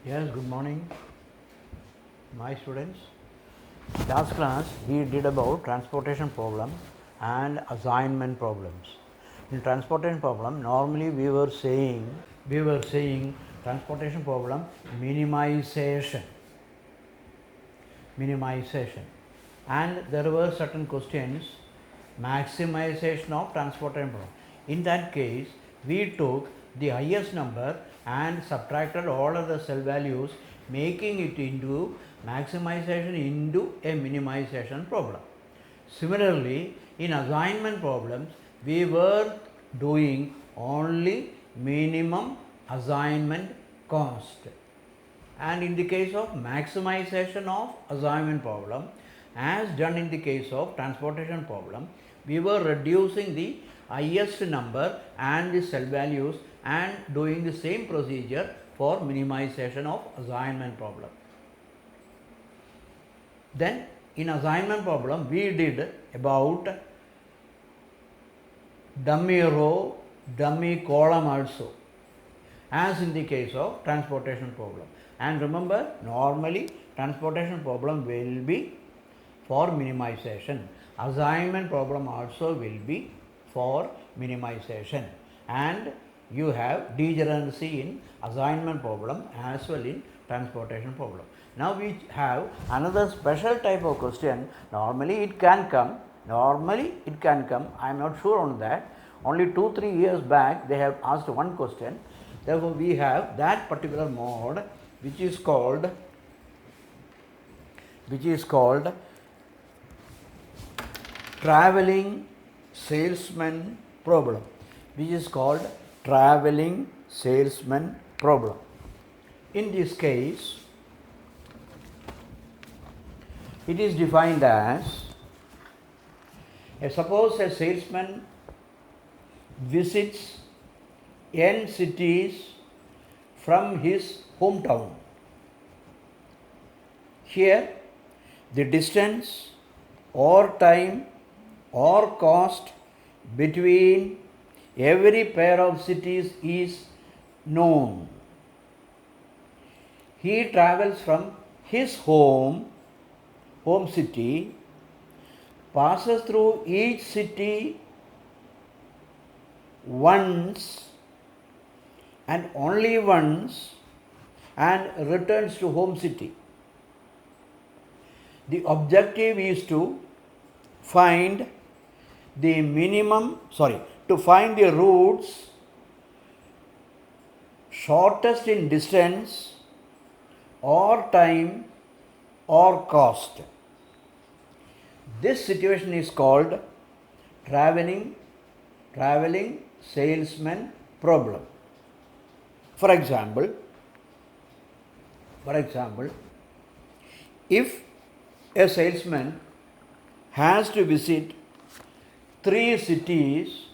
Yes, good morning, my students. Last class we did about transportation problem and assignment problems. In transportation problem, normally we were saying transportation problem minimization, and there were certain questions maximization of transportation problem. In that case, we took the highest number and subtracted all of the cell values, making it into maximization into a minimization problem. Similarly, in assignment problems, we were doing only minimum assignment cost. And in the case of maximization of assignment problem, as done in the case of transportation problem, we were reducing the highest number and the cell values and doing the same procedure for minimization of assignment problem. Then in assignment problem we did about dummy row, dummy column also, as in the case of transportation problem. And remember, normally transportation problem will be for minimization. Assignment problem also will be for minimization. And you have degeneracy in assignment problem as well in transportation problem. Now we have another special type of question. Normally it can come, I am not sure on that. Only 2-3 years back they have asked one question. Therefore we have that particular mode which is called traveling salesman problem, In this case, it is defined as, suppose a salesman visits n cities from his hometown. Here, the distance or time or cost between every pair of cities is known. He travels from his home city, passes through each city once and only once and returns to home city. The objective is to find the routes shortest in distance or time or cost. This situation is called traveling salesman problem. For example, if a salesman has to visit 3 cities,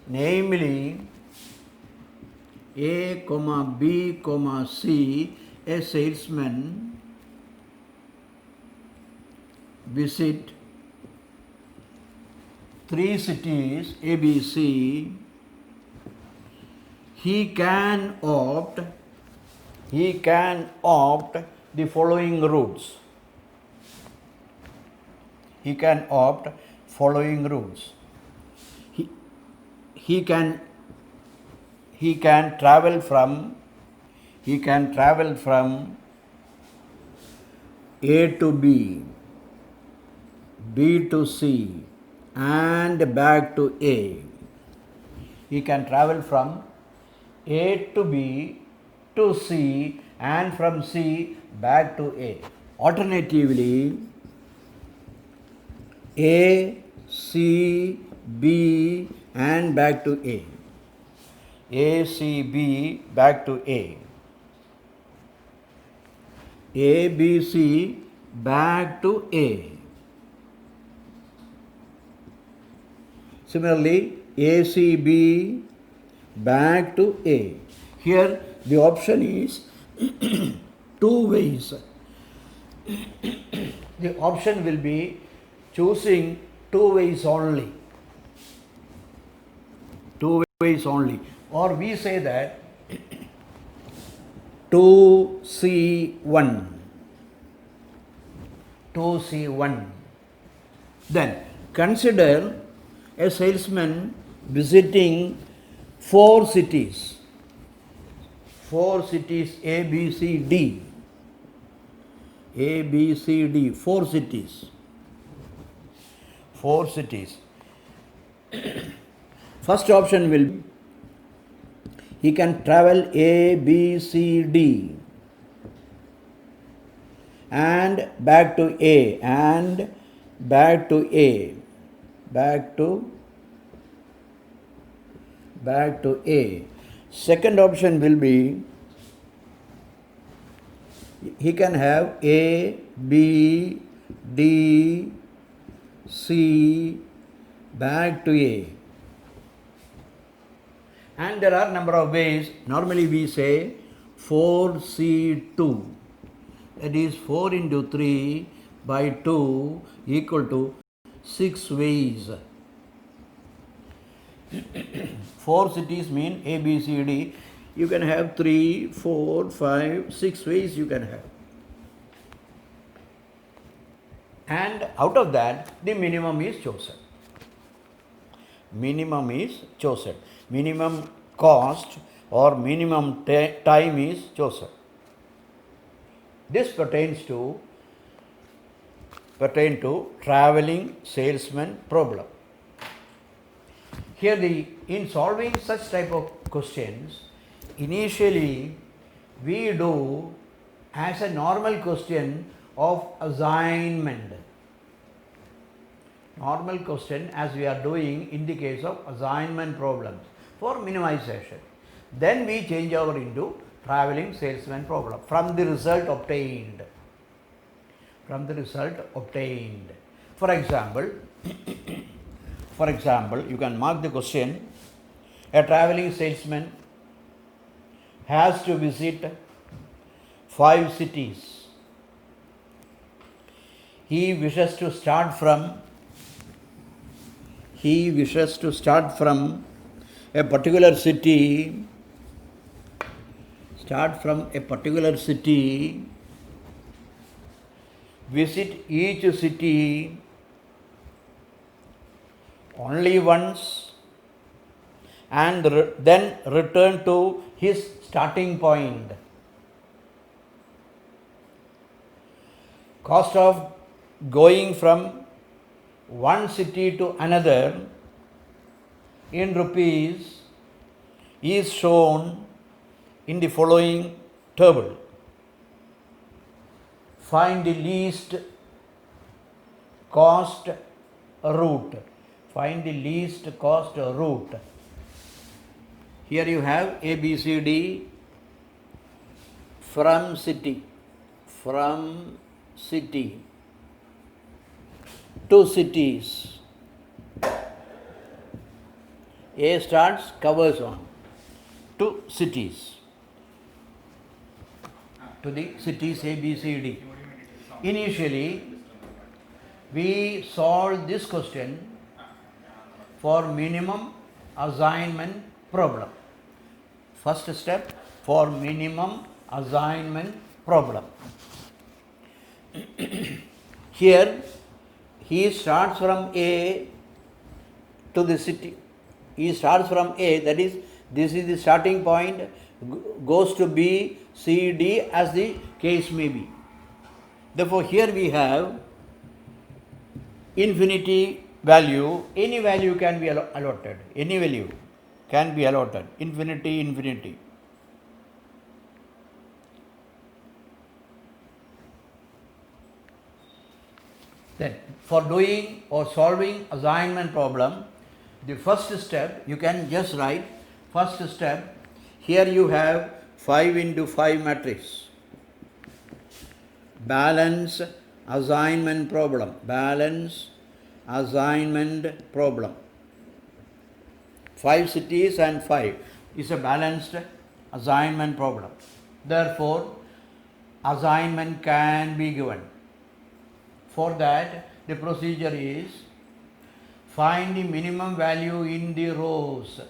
namely A, B, C, a salesman visit 3 cities A, B, C, he can opt the following routes. He can travel from A to B, B to C, and back to A. He can travel from A to B to C and from C back to A. Alternatively, A, C, B and back to A. A, C, B back to A. A, B, C back to A. Similarly, A, C, B back to A. Here the option is 2 ways. The option will be choosing 2 ways only. or we say that 2C1, 2C1. Then consider a salesman visiting four cities A, B, C, D. A, B, C, D, four cities. First option will be he can travel A, B, C, D and back to A and back to A, back to A. Second option will be he can have A, B, D, C, back to A. And there are number of ways. Normally we say 4C2. That is 4 into 3 by 2 equal to 6 ways. 4 cities mean A, B, C, D. You can have 3, 4, 5, 6 ways you can have. And out of that, the minimum is chosen. Minimum cost or minimum time is chosen. This pertains to traveling salesman problem. Here in solving such type of questions, initially we do as a normal question of assignment. Normal question as we are doing in the case of assignment problems for minimization. Then we change over into traveling salesman problem from the result obtained. For example, you can mark the question. A traveling salesman has to visit 5 cities. He wishes to start from a particular city, visit each city only once and then return to his starting point. Cost of going from one city to another in rupees is shown in the following table. Find the least cost route. Here you have A, B, C, D from city to cities. A starts, covers on to cities, to the cities A, B, C, D. Initially, we solve this question for minimum assignment problem. First step for minimum assignment problem. Here, he starts from A to the city. He starts from A, that is, this is the starting point, goes to B, C, D as the case may be. Therefore, here we have infinity value, any value can be allotted, infinity. Then, for doing or solving assignment problem, the first step, you can just write, first step, here you have 5 into 5 matrix. Balance assignment problem. 5 cities and 5 is a balanced assignment problem. Therefore, assignment can be given. For that, the procedure is find the minimum value in the rows.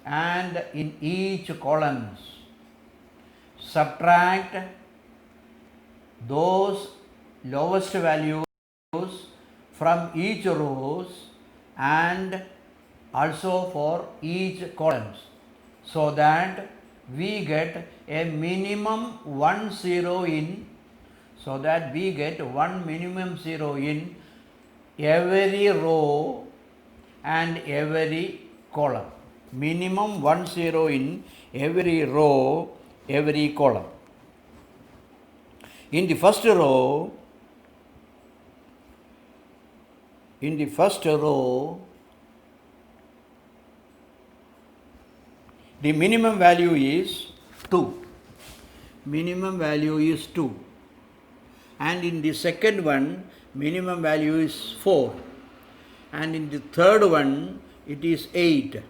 and in each columns subtract those lowest values from each rows and also for each columns, so that we get a minimum one zero in one minimum zero in every row and every column. Minimum one zero in every row, every column. In the first row, the minimum value is 2. Minimum value is 2. And in the second one, minimum value is 4. And in the third one, it is 8.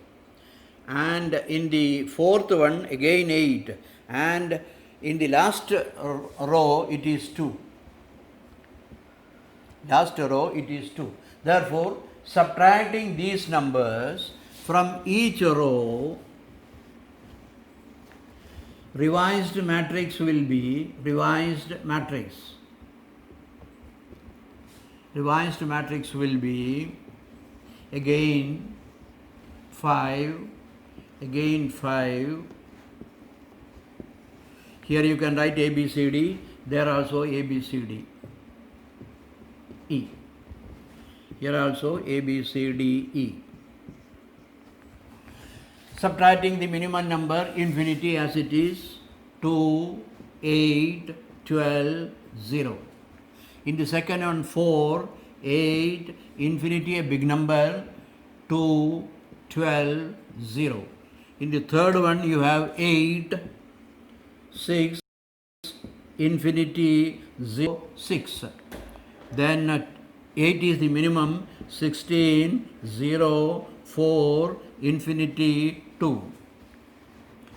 And in the fourth one, again 8. And in the last row, it is 2. Last row, it is 2. Therefore, subtracting these numbers from each row, revised matrix will be again 5, again 5. Here you can write A, B, C, D. There also A, B, C, D, E. Here also A, B, C, D, E. Subtracting the minimum number infinity as it is 2, 8, 12, 0. In the second one 4, 8, infinity a big number, 2, 12, 0. In the third one you have 8, 6, infinity 0, 6. Then 8 is the minimum, 16, 0, 4, infinity 2.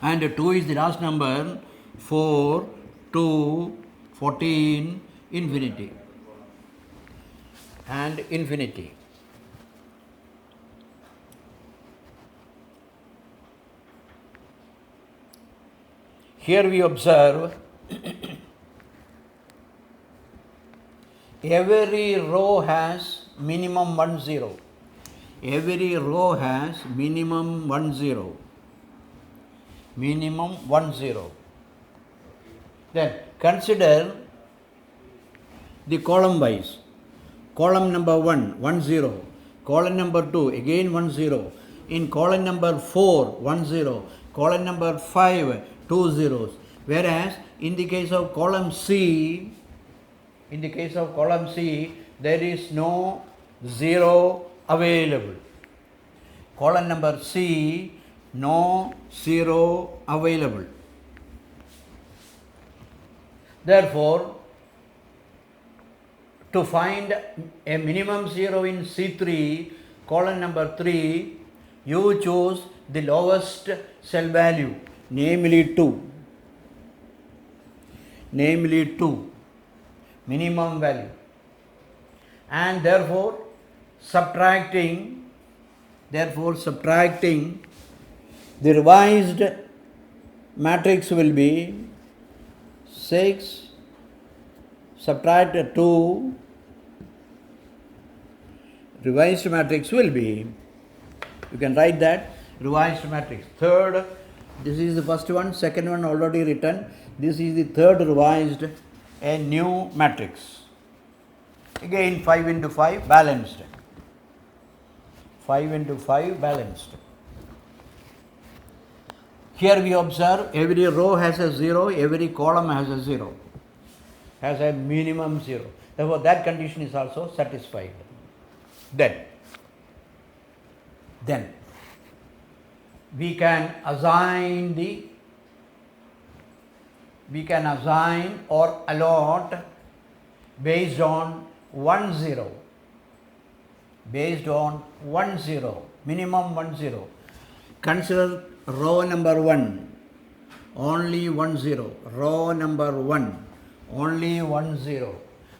And 2 is the last number, 4, 2, 14, infinity. And infinity. Here we observe every row has minimum 1 0. Every row has minimum 1 0. Minimum 1 0. Then consider the column wise. Column number 1, 1 0. Column number 2, again 1 0. In column number 4, 1 0. Column number 5, 2 zeros. Whereas in the case of column C, there is no 0 available. Column number C, no 0 available. Therefore, to find a minimum 0 in C3, column number 3, you choose the lowest cell value, namely 2. Namely 2, minimum value. And therefore, subtracting the revised matrix will be 6, subtract 2, revised matrix will be, you can write that, revised matrix. Third, this is the first one, second one already written, this is the third revised, a new matrix. Again 5 into 5 balanced. 5 into 5 balanced. Here we observe every row has a 0, every column has a 0, has a minimum 0. Therefore, that condition is also satisfied. Then we can assign or allot based on 1 0. Based on 1 0, minimum 1 0. Consider row number 1, only 1 0. Row number 1, only 1 0.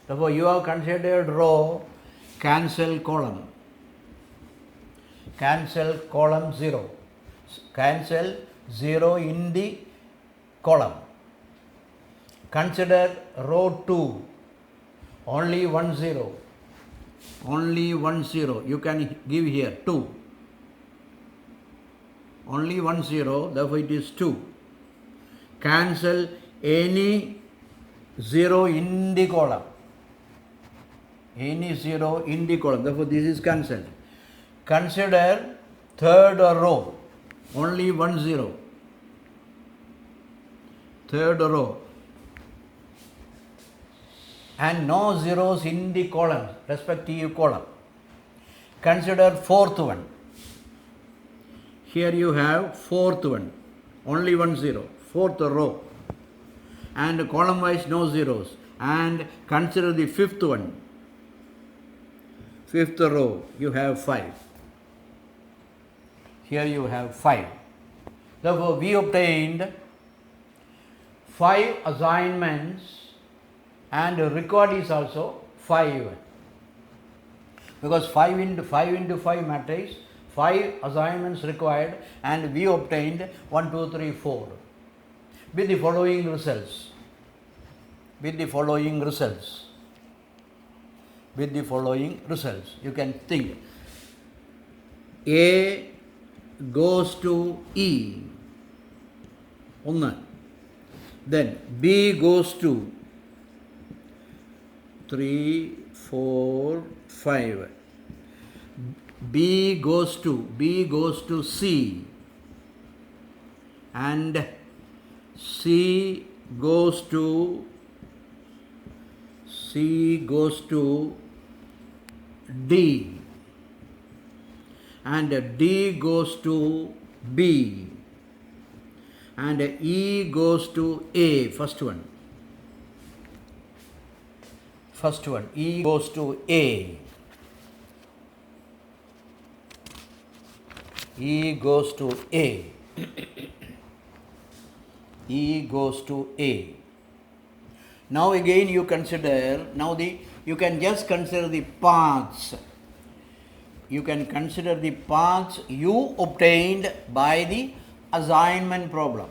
Therefore, you have considered row, cancel column. Cancel column 0. Cancel 0 in the column. Consider row 2, only 1 0. Only 1 0. You can give here 2. Only 1 0, therefore it is 2. Cancel any 0 in the column. Any 0 in the column, therefore this is cancelled. Consider third row, only 1 0. Third row. And no zeros in the column, respective column. Consider fourth one. Here you have fourth one, only 1 0, fourth row. And column wise no zeros. And consider the fifth one. Fifth row, you have 5. Here you have 5. Therefore, we obtained 5 assignments and record is also 5. Because 5 into 5 matrix, 5 assignments required and we obtained 1, 2, 3, 4 with the following results. With the following results. With the following results. You can think. A goes to E. 1. Then B goes to 3, 4, 5. B goes to C. And C goes to D. And D goes to B. And E goes to A. First one, E goes to A. E goes to A. E goes to A. Now again you consider, you can just consider the paths. You can consider the paths you obtained by the assignment problem.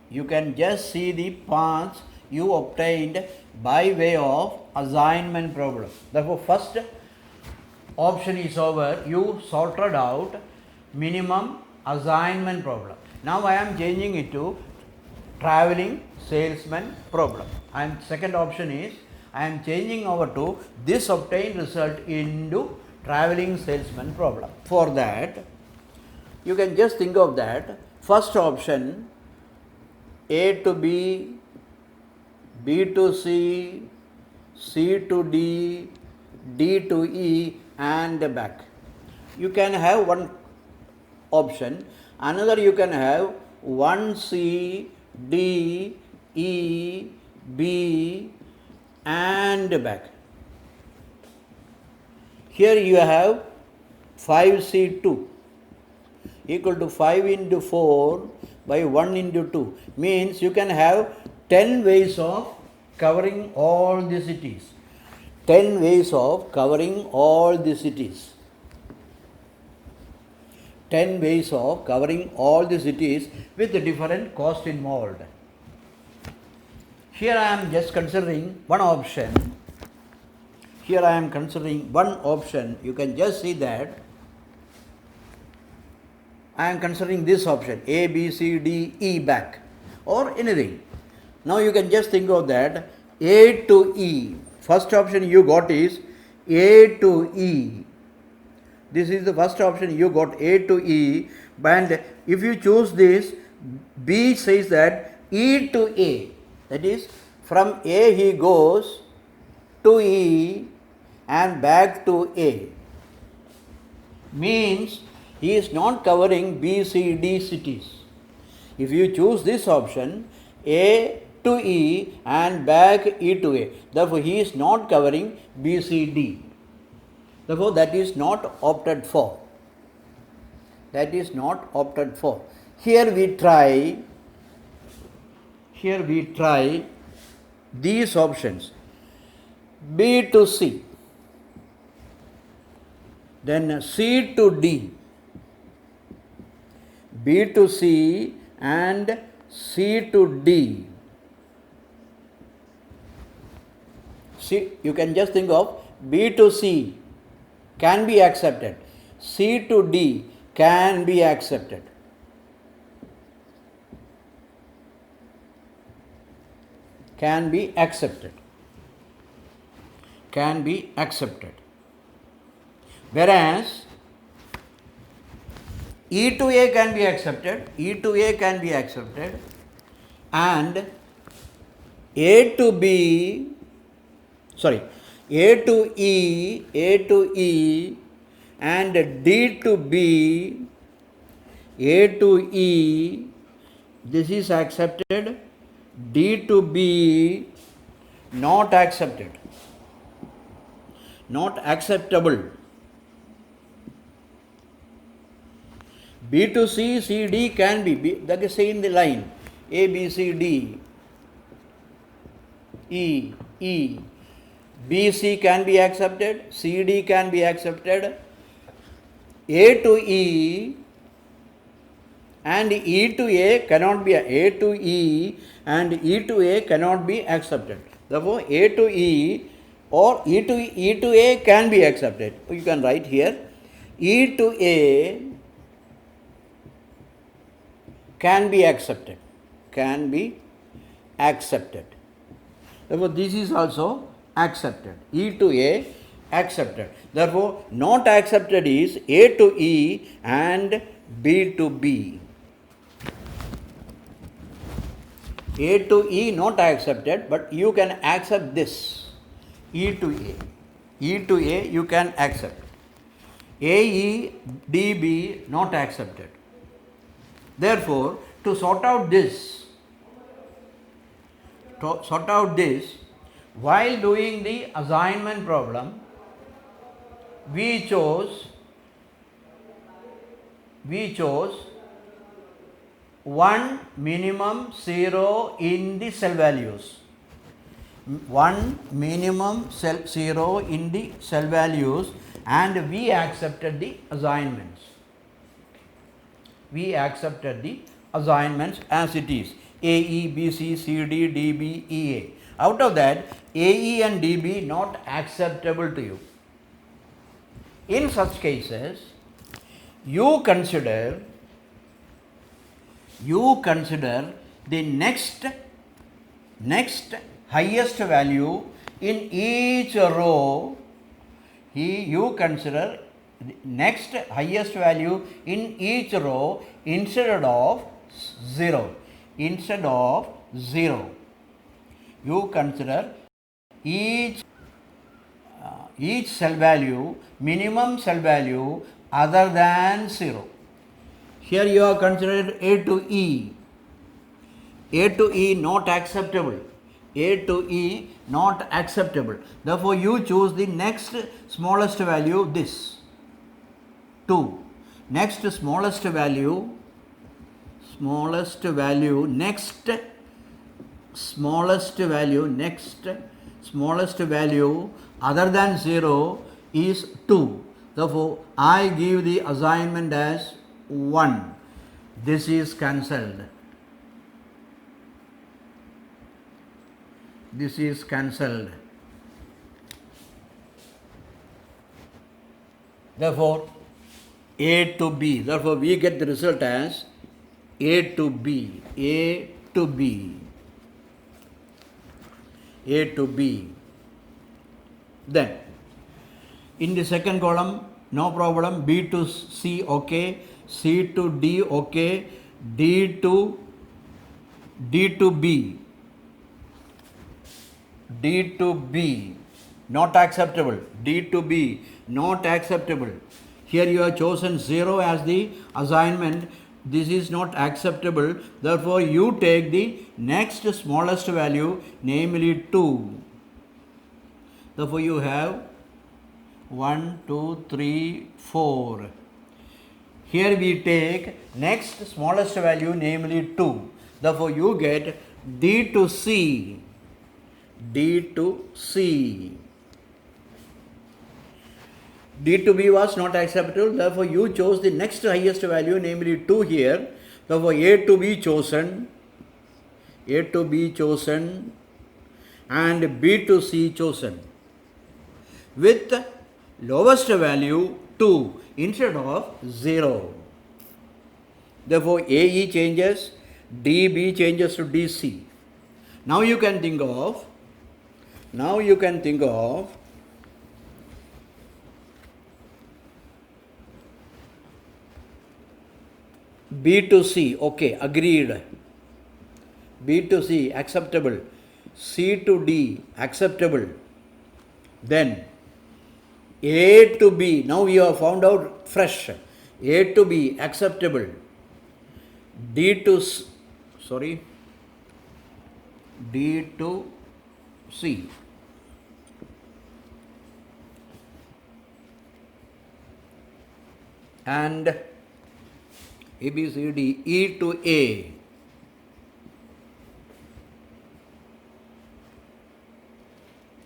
You can just see the paths you obtained by way of assignment problem. Therefore, first option is over. You sorted out minimum assignment problem. Now I am changing it to traveling salesman problem. And second option is I am changing over to this obtained result into traveling salesman problem. For that, you can just think of that. First option, A to B, B to C, C to D, D to E and back. You can have one option. Another you can have 1C, D, E, B and back. Here you have 5C2 equal to 5 into 4 by 1 into 2. Means you can have 10 ways of covering all the cities. 10 ways of covering all the cities. 10 ways of covering all the cities with the different cost involved. Here I am just considering one option. You can just see that I am considering this option A, B, C, D, E back or anything. Now you can just think of that A to E. First option you got is A to E. This is the first option you got, A to E. And if you choose this, B says that E to A. That is, from A he goes to E and back to A. Means he is not covering B, C, D cities. If you choose this option, A to E and back E to A, therefore he is not covering B, C, D. Therefore that is not opted for. Here we try these options. B to C, then C to D, B to C and C to D. See, you can just think of B to C can be accepted. C to D can be accepted. Can be accepted. Can be accepted. Whereas E to A can be accepted, E to A can be accepted, and A to B, sorry, A to E and D to B, A to E, this is accepted, D to B, not accepted, not acceptable. B to C, C, D can be, that is say in the line, A, B, C, D, E, E. B, C can be accepted, C, D can be accepted, A to E and E to A cannot be, A to E and E to A cannot be accepted. Therefore, A to E or E to A can be accepted. You can write here, E to A can be accepted, can be accepted. Therefore, this is also accepted, E to A accepted. Therefore, not accepted is A to E and B to B. A to E not accepted, but you can accept this, E to A. E to A you can accept. AE, DB not accepted. Therefore, to sort out this, while doing the assignment problem, we chose one minimum 0 in the cell values. One minimum 0 in the cell values, and we accepted the assignments. We accepted the assignments as it is, AE, BC, CD, DB, EA. Out of that, AE and DB not acceptable to you. In such cases, you consider the next highest value in each row. You consider the next highest value in each row instead of 0. Instead of 0, you consider each cell value, minimum cell value other than 0. Here you are considered A to E. A to E not acceptable. A to E not acceptable. Therefore, you choose the next smallest value, this 2. Next smallest value, next smallest value other than 0 is 2. Therefore, I give the assignment as 1. This is cancelled. This is cancelled. Therefore, A to B. Therefore, we get the result as A to B. A to B. A to B. Then, in the second column, no problem. B to C, okay. C to D, okay. D to B. D to B, not acceptable. D to B, not acceptable. Here you have chosen 0 as the assignment. This is not acceptable. Therefore, you take the next smallest value, namely 2. Therefore, you have 1, 2, 3, 4. Here we take next smallest value, namely 2. Therefore, you get D to C. D to C. D to B was not acceptable, therefore you chose the next highest value, namely 2 here. Therefore A to be chosen, and B to C chosen with lowest value 2 instead of 0. Therefore AE changes, DB changes to DC. Now you can think of B to C, okay, agreed. B to C, acceptable. C to D, acceptable. Then A to B, now we have found out fresh. A to B, acceptable. D to C. And A, B, C, D, E to A.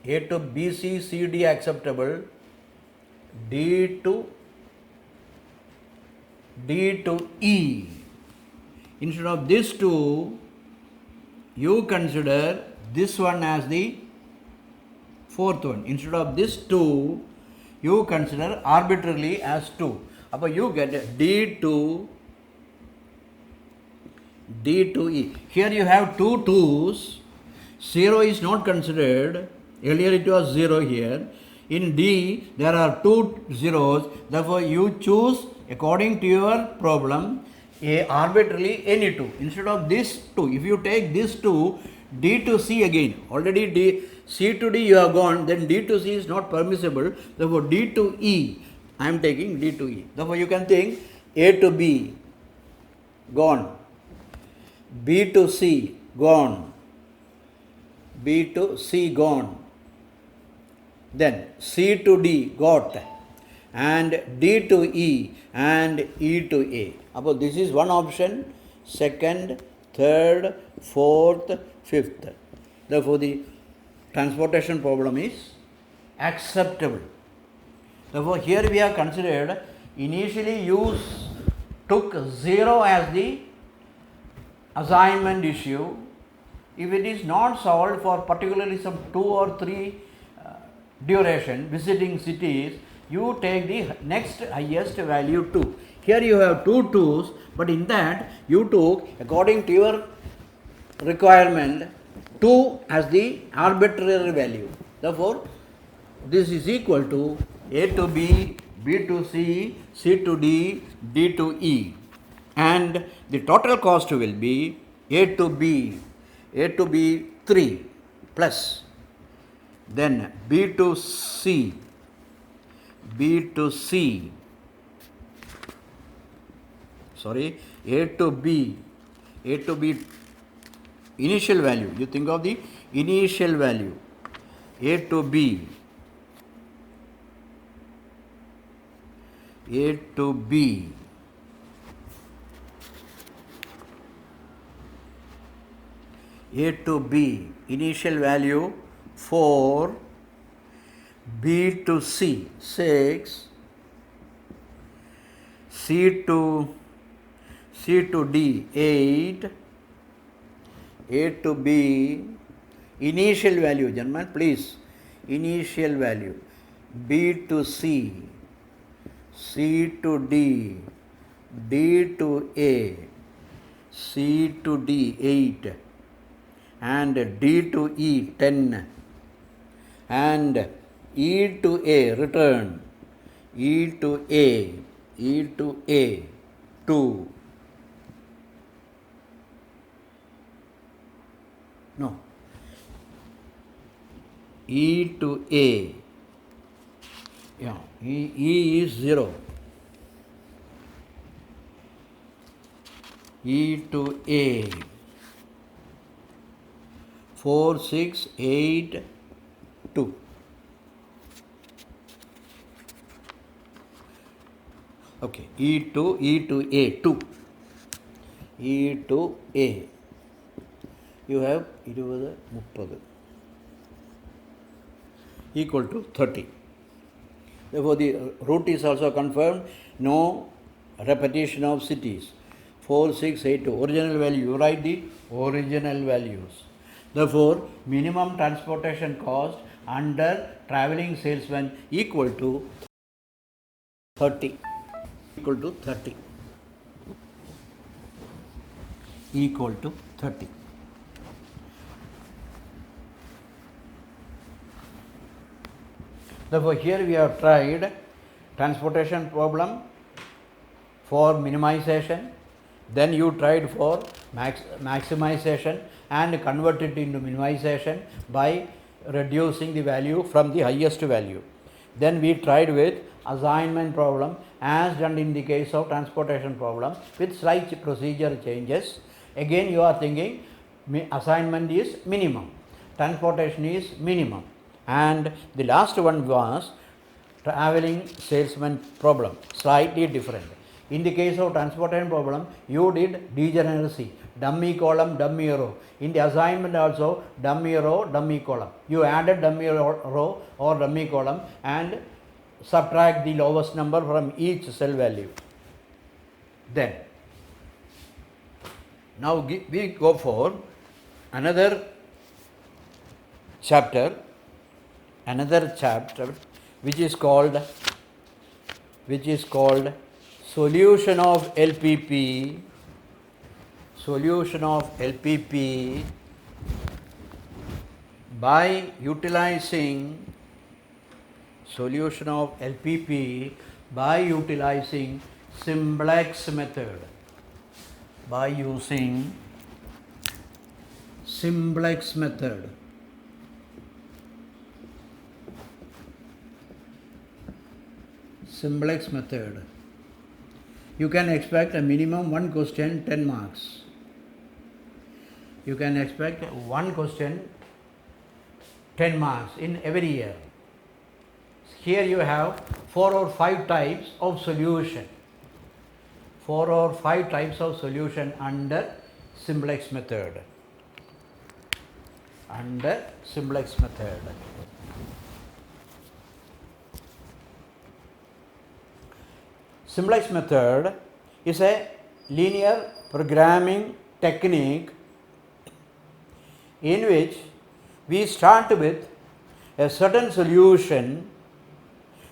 A to B, C, C, D acceptable. D to E. Instead of this two, you consider this one as the fourth one. Instead of this two, you consider arbitrarily as 2. But you get D to E. Here you have two 2's. 0 is not considered. Earlier it was 0 here. In D, there are two 0's. Therefore, you choose according to your problem arbitrarily any 2. Instead of this 2, if you take this 2, D to C again. Already C to D you have gone, then D to C is not permissible. Therefore, D to E, I am taking D to E. Therefore, you can think A to B, gone. B to C, gone. B to C, gone. Then C to D, got. And D to E and E to A. About this is one option, second, third, fourth, fifth. Therefore, the transportation problem is acceptable. Therefore, here we have considered initially you took 0 as the assignment issue. If it is not solved for particularly some 2 or 3 duration visiting cities, you take the next highest value 2. Here you have two 2's, but in that you took according to your requirement 2 as the arbitrary value. Therefore, this is equal to A to B, B to C, C to D, D to E. And the total cost will be A to B 3 plus, then B to C, A to B initial value, you think of the initial value, A to B, initial value 4, B to C 6, C to D 8, A to B initial value, gentlemen, please, initial value, B to C, C to D, D to A, C to D 8, and D to E 10, and E to A return, E to A 2. No. E to A. Yeah, E is 0. E to A. 4, 6, 8, 2. Okay, E to A 2. E to A. You have 20, 30 equal to 30. Therefore, the route is also confirmed. No repetition of cities. 4682. Original value. You write the original values. Therefore, minimum transportation cost under traveling salesman equal to 30. Equal to 30. Equal to 30. Therefore, here we have tried transportation problem for minimization, then you tried for maximization and convert it into minimization by reducing the value from the highest value. Then we tried with assignment problem as done in the case of transportation problem with slight procedure changes. Again you are thinking assignment is minimum, transportation is minimum, and the last one was traveling salesman problem, slightly different. In the case of transportation problem, you did degeneracy, dummy column, dummy row. In the assignment also, dummy row, dummy column. You added dummy row or dummy column and subtract the lowest number from each cell value. Then, now we go for another chapter which is called solution of LPP by utilizing simplex method, by using simplex method. Simplex method. You can expect a minimum one question 10 marks. You can expect one question 10 marks in every year. Here you have 4 or 5 types of solution. 4 or 5 types of solution under simplex method. Under simplex method. Simplex method is a linear programming technique in which we start with a certain solution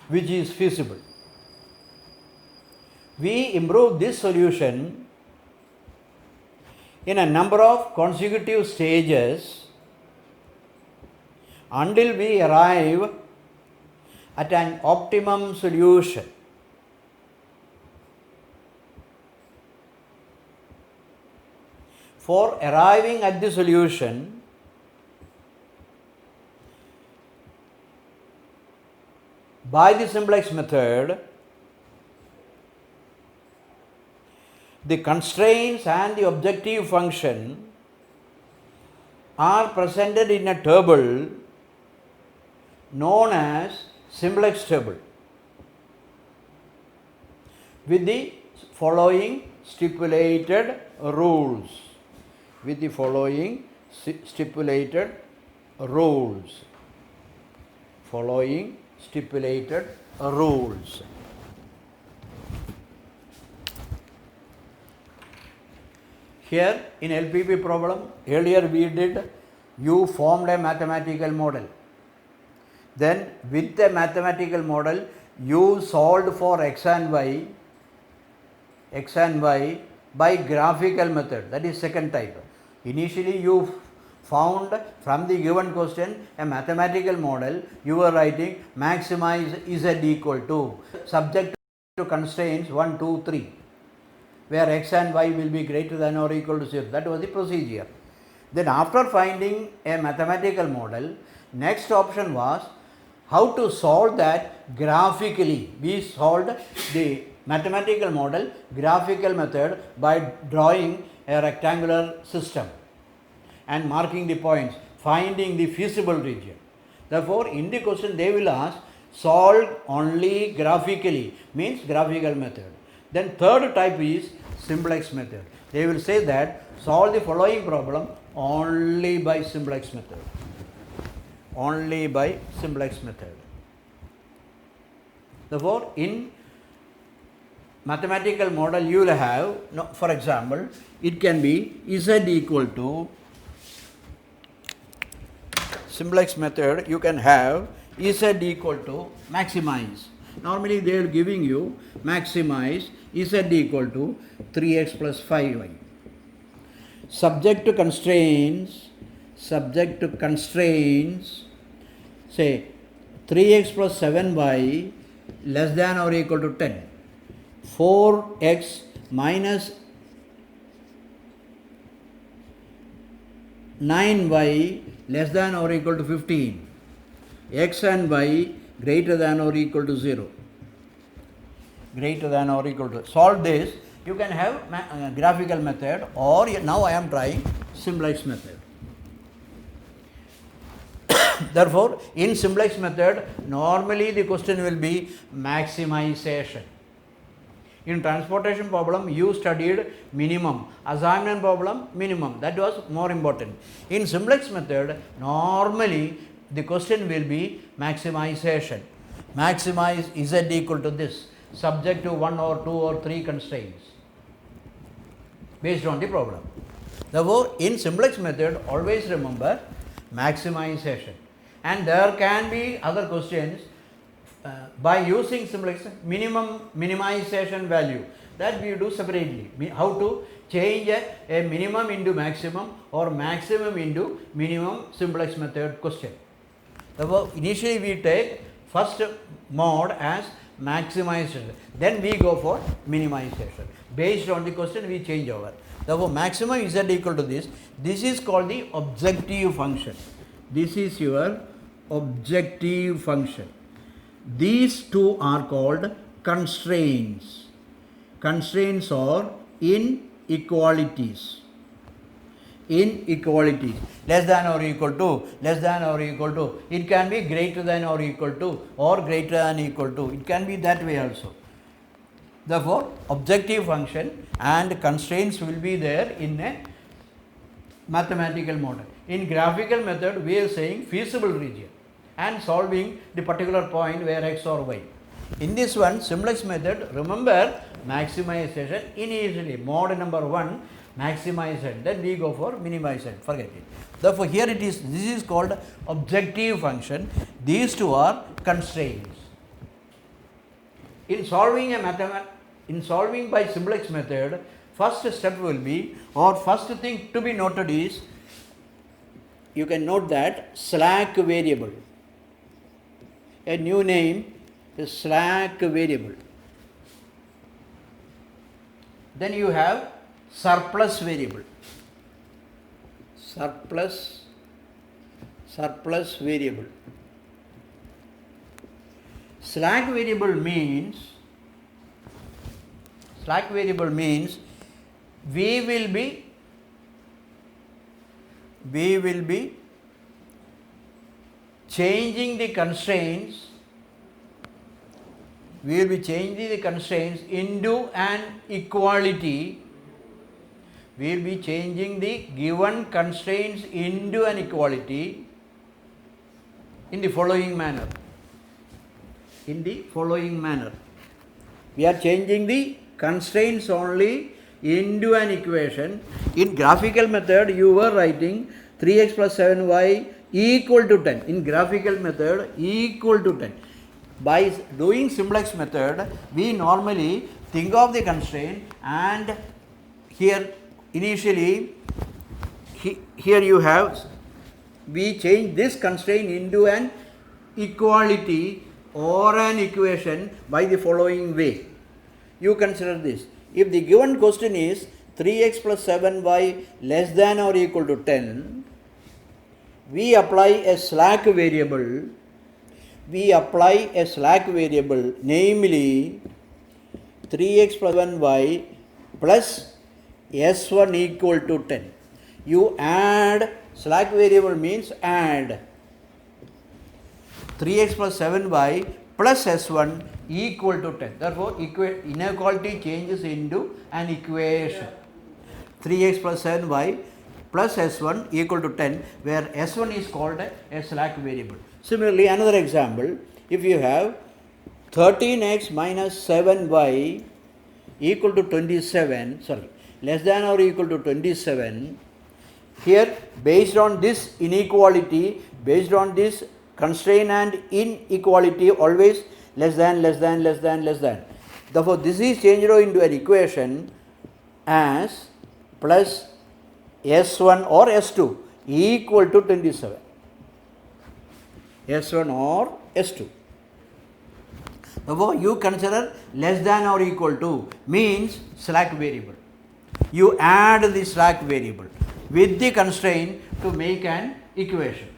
which is feasible. We improve this solution in a number of consecutive stages until we arrive at an optimum solution. For arriving at the solution, by the simplex method, the constraints and the objective function are presented in a table known as simplex table with the following stipulated rules. With the following stipulated rules. Following stipulated rules. Here in LPP problem, earlier we did, you formed a mathematical model. Then with the mathematical model, you solved for x and y by graphical method. That is second type. Initially you found from the given question a mathematical model, you were writing maximize z equal to subject to constraints 1, 2, 3, where x and y will be greater than or equal to 0. That was the procedure. Then after finding a mathematical model, next option was how to solve that graphically. We solved the mathematical model graphical method by drawing a rectangular system and marking the points, finding the feasible region. Therefore, in the question they will ask solve only graphically, means graphical method. Then third type is simplex method. They will say that solve the following problem only by simplex method. Only by simplex method. Therefore, in mathematical model you will have, for example, it can be Z equal to, simplex method you can have Z equal to maximize. Normally they are giving you maximize Z equal to 3x plus 5y. Subject to constraints, say 3x plus 7y less than or equal to 10. 4x minus 9y less than or equal to 15. X and y greater than or equal to 0. Greater than or equal to. Solve this. You can have graphical method, or now I am trying simplex method. Therefore, in simplex method, normally the question will be maximization. In transportation problem, you studied minimum. Assignment problem, minimum. That was more important. In simplex method, normally the question will be maximization. Maximize Z equal to this, subject to 1 or 2 or 3 constraints based on the problem. Therefore, in simplex method, always remember maximization. And there can be other questions by using simplex minimization value, that we do separately. How to change a minimum into maximum or maximum into minimum, simplex method question. Therefore, initially we take first mode as maximization, then we go for minimization. Based on the question we change over. Therefore, maximum Z equal to this. This is called the objective function. This is your objective function. These two are called constraints. Constraints are inequalities. Inequalities. Less than or equal to, less than or equal to. It can be greater than or equal to, or greater than equal to. It can be that way also. Therefore, objective function and constraints will be there in a mathematical model. In graphical method, we are saying feasible region and solving the particular point where x or y. In this one, simplex method, remember maximization initially, mode number 1, maximization, then we go for minimization, forget it. Therefore, here it is, this is called objective function, these two are constraints. In solving by simplex method, first step will be, or first thing to be noted is, you can note that slack variable. A new name is slack variable. Then you have surplus variable. Surplus variable. Slack variable means we will be changing the constraints. We will be changing the constraints into an equality. We will be changing the given constraints into an equality in the following manner. We are changing the constraints only into an equation. In graphical method, you were writing 3x plus 7y equal to 10. In graphical method, equal to 10. By doing simplex method, we normally think of the constraint, and here initially here you have, we change this constraint into an equality or an equation by the following way. You consider this. If the given question is 3x plus 7y less than or equal to 10, we apply a slack variable. Namely 3x plus 7y plus s1 equal to 10. You add, slack variable means add 3x plus 7y plus s1 equal to 10. Therefore, inequality changes into an equation. 3x plus 7y plus s1 equal to 10, where s1 is called a slack variable. Similarly, another example, if you have 13x minus 7y equal to 27, sorry, less than or equal to 27. Here, based on this inequality, based on this constraint and inequality, always less than, less than, less than, less than. Therefore, this is changed into an equation as plus S1 or S2 equal to 27. S1 or S2. Therefore, you consider less than or equal to means slack variable. You add the slack variable with the constraint to make an equation.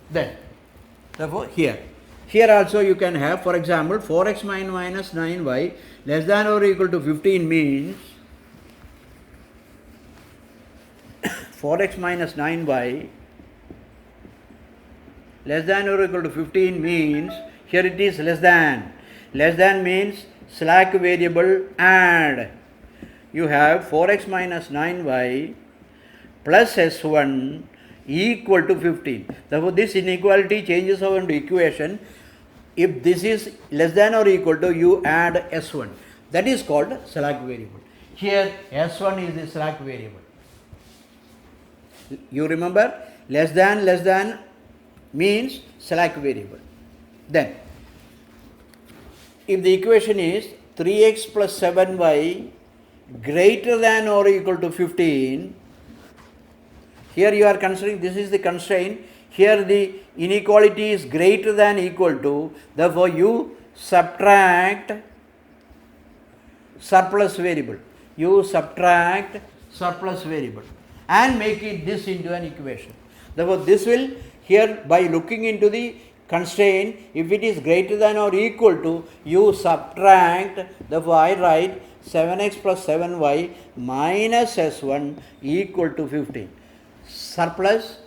Then, therefore, here also you can have, for example, 4x minus 9y less than or equal to 15 means 4x minus 9y less than or equal to 15 means, here it is less than. Less than means slack variable add. You have 4x minus 9y plus S1 equal to 15. Therefore, this inequality changes over into equation. If this is less than or equal to, you add S1. That is called slack variable. Here S1 is the slack variable. You remember, less than means slack variable. Then, if the equation is 3x plus 7y greater than or equal to 15, here you are considering this is the constraint. Here the inequality is greater than equal to, therefore you subtract surplus variable. You subtract surplus variable and make it this into an equation. Therefore, this will, here by looking into the constraint, if it is greater than or equal to, you subtract, therefore I write 7x plus 7y minus S1 equal to 15. Surplus,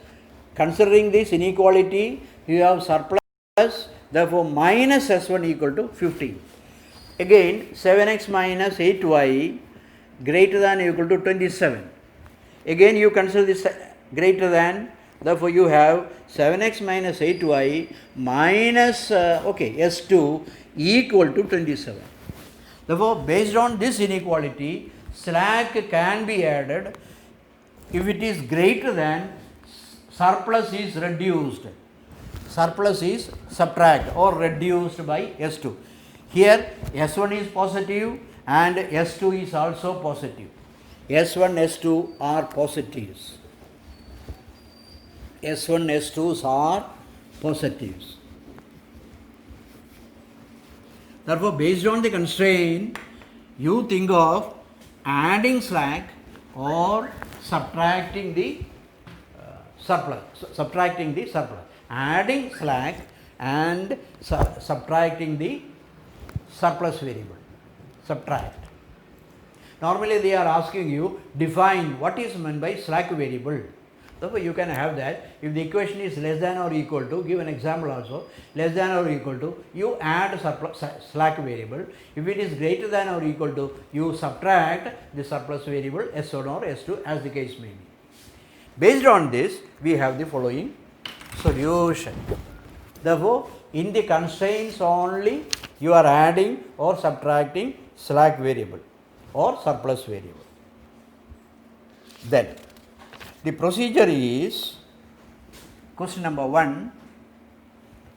considering this inequality, you have surplus, therefore minus S1 equal to 15. Again, 7x minus 8y greater than or equal to 27. Again, you consider this greater than, therefore you have 7x minus 8y minus S2 equal to 27. Therefore, based on this inequality, slack can be added. If it is greater than, surplus is reduced. Surplus is subtract or reduced by S2. Here S1 is positive and S2 is also positive. S1, S2 are positives. S1, S2s are positives. Therefore, based on the constraint, you think of adding slack or subtracting the surplus. Adding slack and subtracting the surplus variable. Subtract. Normally they are asking you, define what is meant by slack variable. Therefore, you can have that. If the equation is less than or equal to, give an example also, less than or equal to, you add slack variable. If it is greater than or equal to, you subtract the surplus variable S1 or S2 as the case may be. Based on this, we have the following solution. Therefore, in the constraints only, you are adding or subtracting slack variable or surplus variable. Then, the procedure is, question number 1,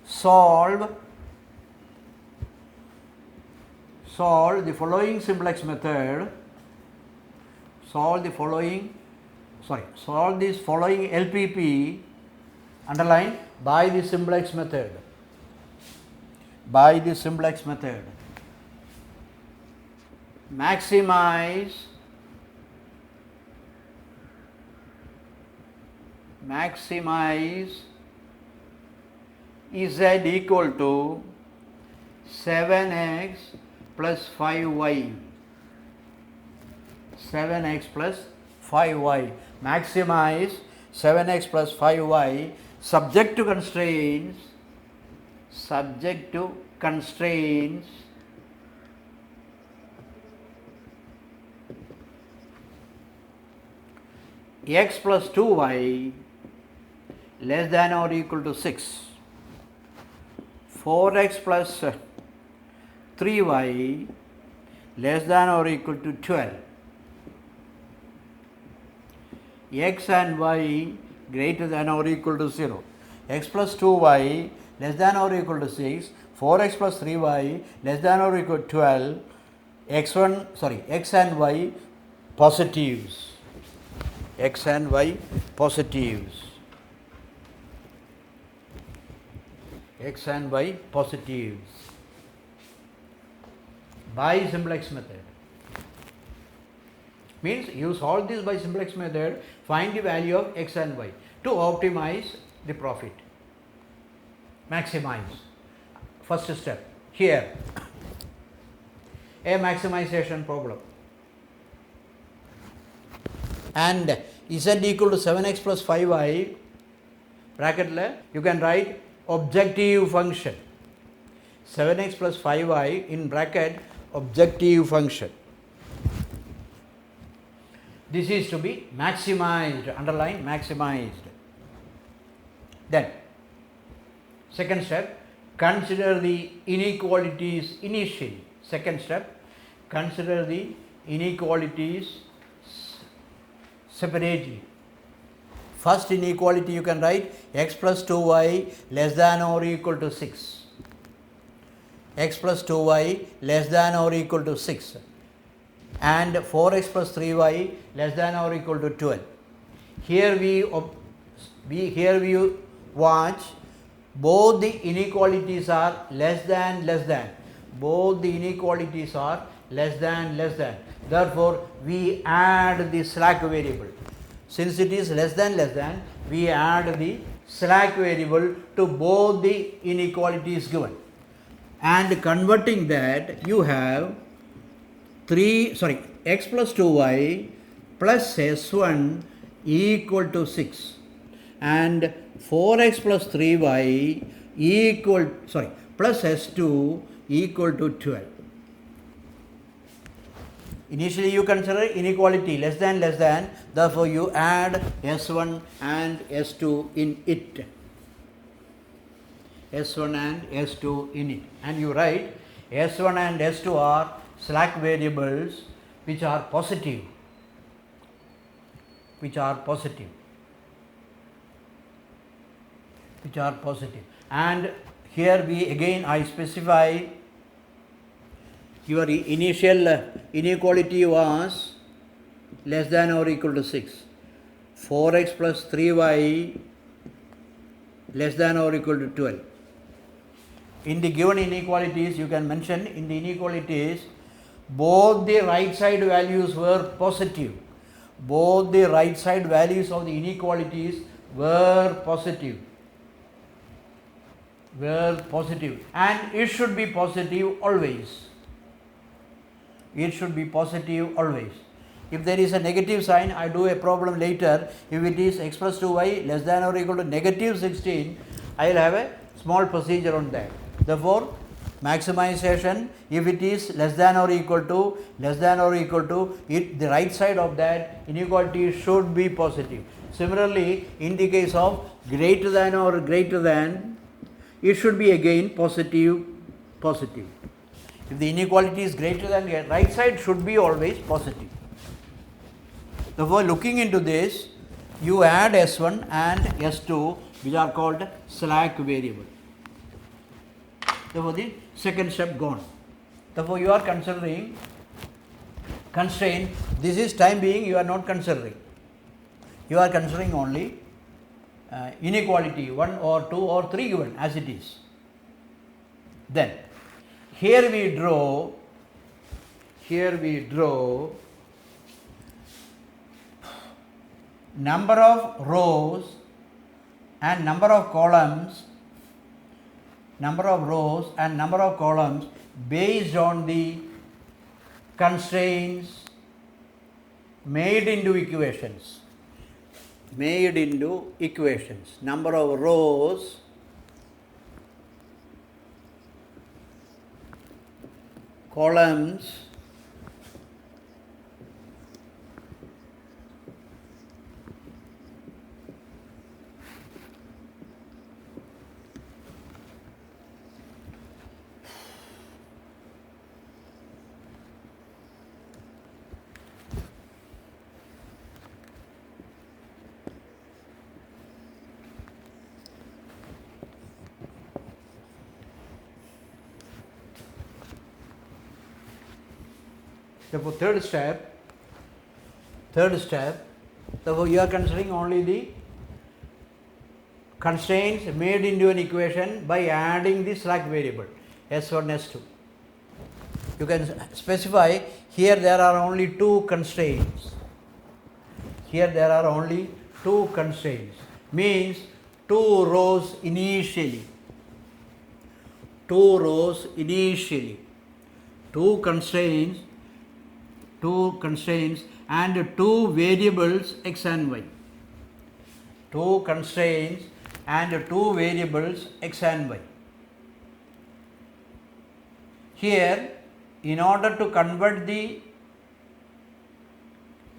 solve the following simplex method, solve this following LPP, underline, by the simplex method. Maximize Z equal to 7x plus 5y. 7x plus 5y. Maximize 7x plus 5y subject to constraints. X plus 2y less than or equal to 6. 4x plus 3y less than or equal to 12. X and y greater than or equal to 0. X plus 2y less than or equal to 6. 4x plus 3y less than or equal to 12. X and y positives. X and y positives. X and y positives. By simplex method. Means you solve this by simplex method, find the value of x and y to optimize the profit. Maximize. First step. Here, a maximization problem. And z equal to 7x plus 5y, bracket le, you can write objective function. 7x plus 5y in bracket objective function. This is to be maximized, underline maximized. Then, second step, consider the inequalities initially. Second step, consider the inequalities separately. First inequality you can write x plus 2y less than or equal to 6. X plus 2y less than or equal to 6. And 4x plus 3y less than or equal to 12. Here we watch, both the inequalities are less than. Both the inequalities are less than. Therefore, we add the slack variable. Since it is less than, we add the slack variable to both the inequalities given. And converting that, you have x plus 2y plus s1 equal to 6 and 4x plus 3y plus s2 equal to 12. Initially you consider inequality less than, therefore you add s1 and s2 in it. S1 and S2 in it, and you write S1 and S2 are slack variables which are positive. And here I specify your initial inequality was less than or equal to 6. 4x plus 3y less than or equal to 12. In the given inequalities, you can mention in the inequalities, both the right side values were positive. Both the right side values of the inequalities were positive. And it should be positive always. If there is a negative sign, I do a problem later. If it is x plus 2y less than or equal to negative 16, I will have a small procedure on that. Therefore, maximization, if it is less than or equal to, the right side of that inequality should be positive. Similarly, in the case of greater than or greater than, it should be again positive. If the inequality is greater than, the right side should be always positive. Therefore, looking into this, you add S1 and S2, which are called slack variable. Therefore, the second step gone. Therefore, you are considering constraint. This is time being you are not considering. You are considering only inequality 1 or 2 or 3 given as it is. Then, here we draw number of rows and number of columns based on the constraints made into equations. Number of rows columns Therefore, third step, therefore you are considering only the constraints made into an equation by adding the slack variable S1, S2. You can specify here there are only two constraints. Here there are only two constraints, means two rows initially. Two rows initially. Two constraints and two variables x and y. Two constraints and two variables x and y. Here, in order to convert the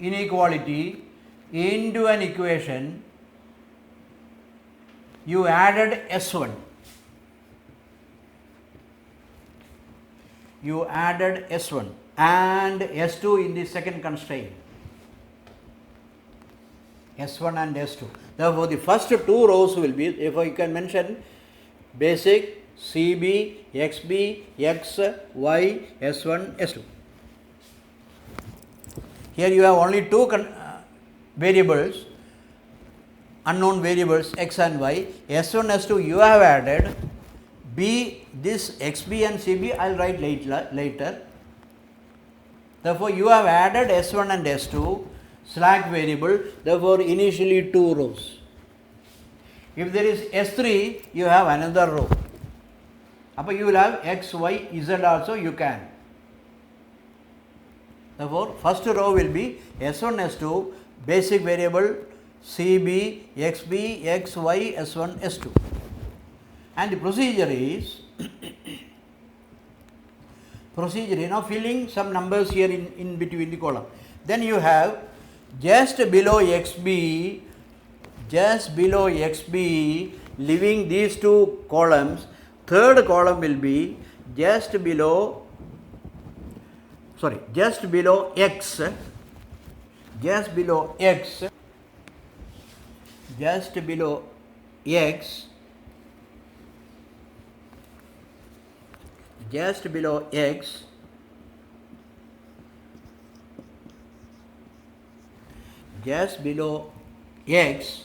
inequality into an equation, you added S1. You added S1 and S2 in the second constraint. S1 and S2. Therefore, the first two rows will be, if you can mention basic CB, XB, X, Y, S1, S2. Here you have only two variables, unknown variables X and Y. S1, S2 you have added. B, this XB and CB I will write later. Therefore, you have added S1 and S2 slack variable, therefore initially two rows. If there is S3, you have another row. Upper you will have X, Y, Z also you can. Therefore, first row will be S1, S2, basic variable CB, XB, X, Y, S1, S2. And the procedure is filling some numbers here in between the column. Then you have just below XB, leaving these two columns, third column will be just below X,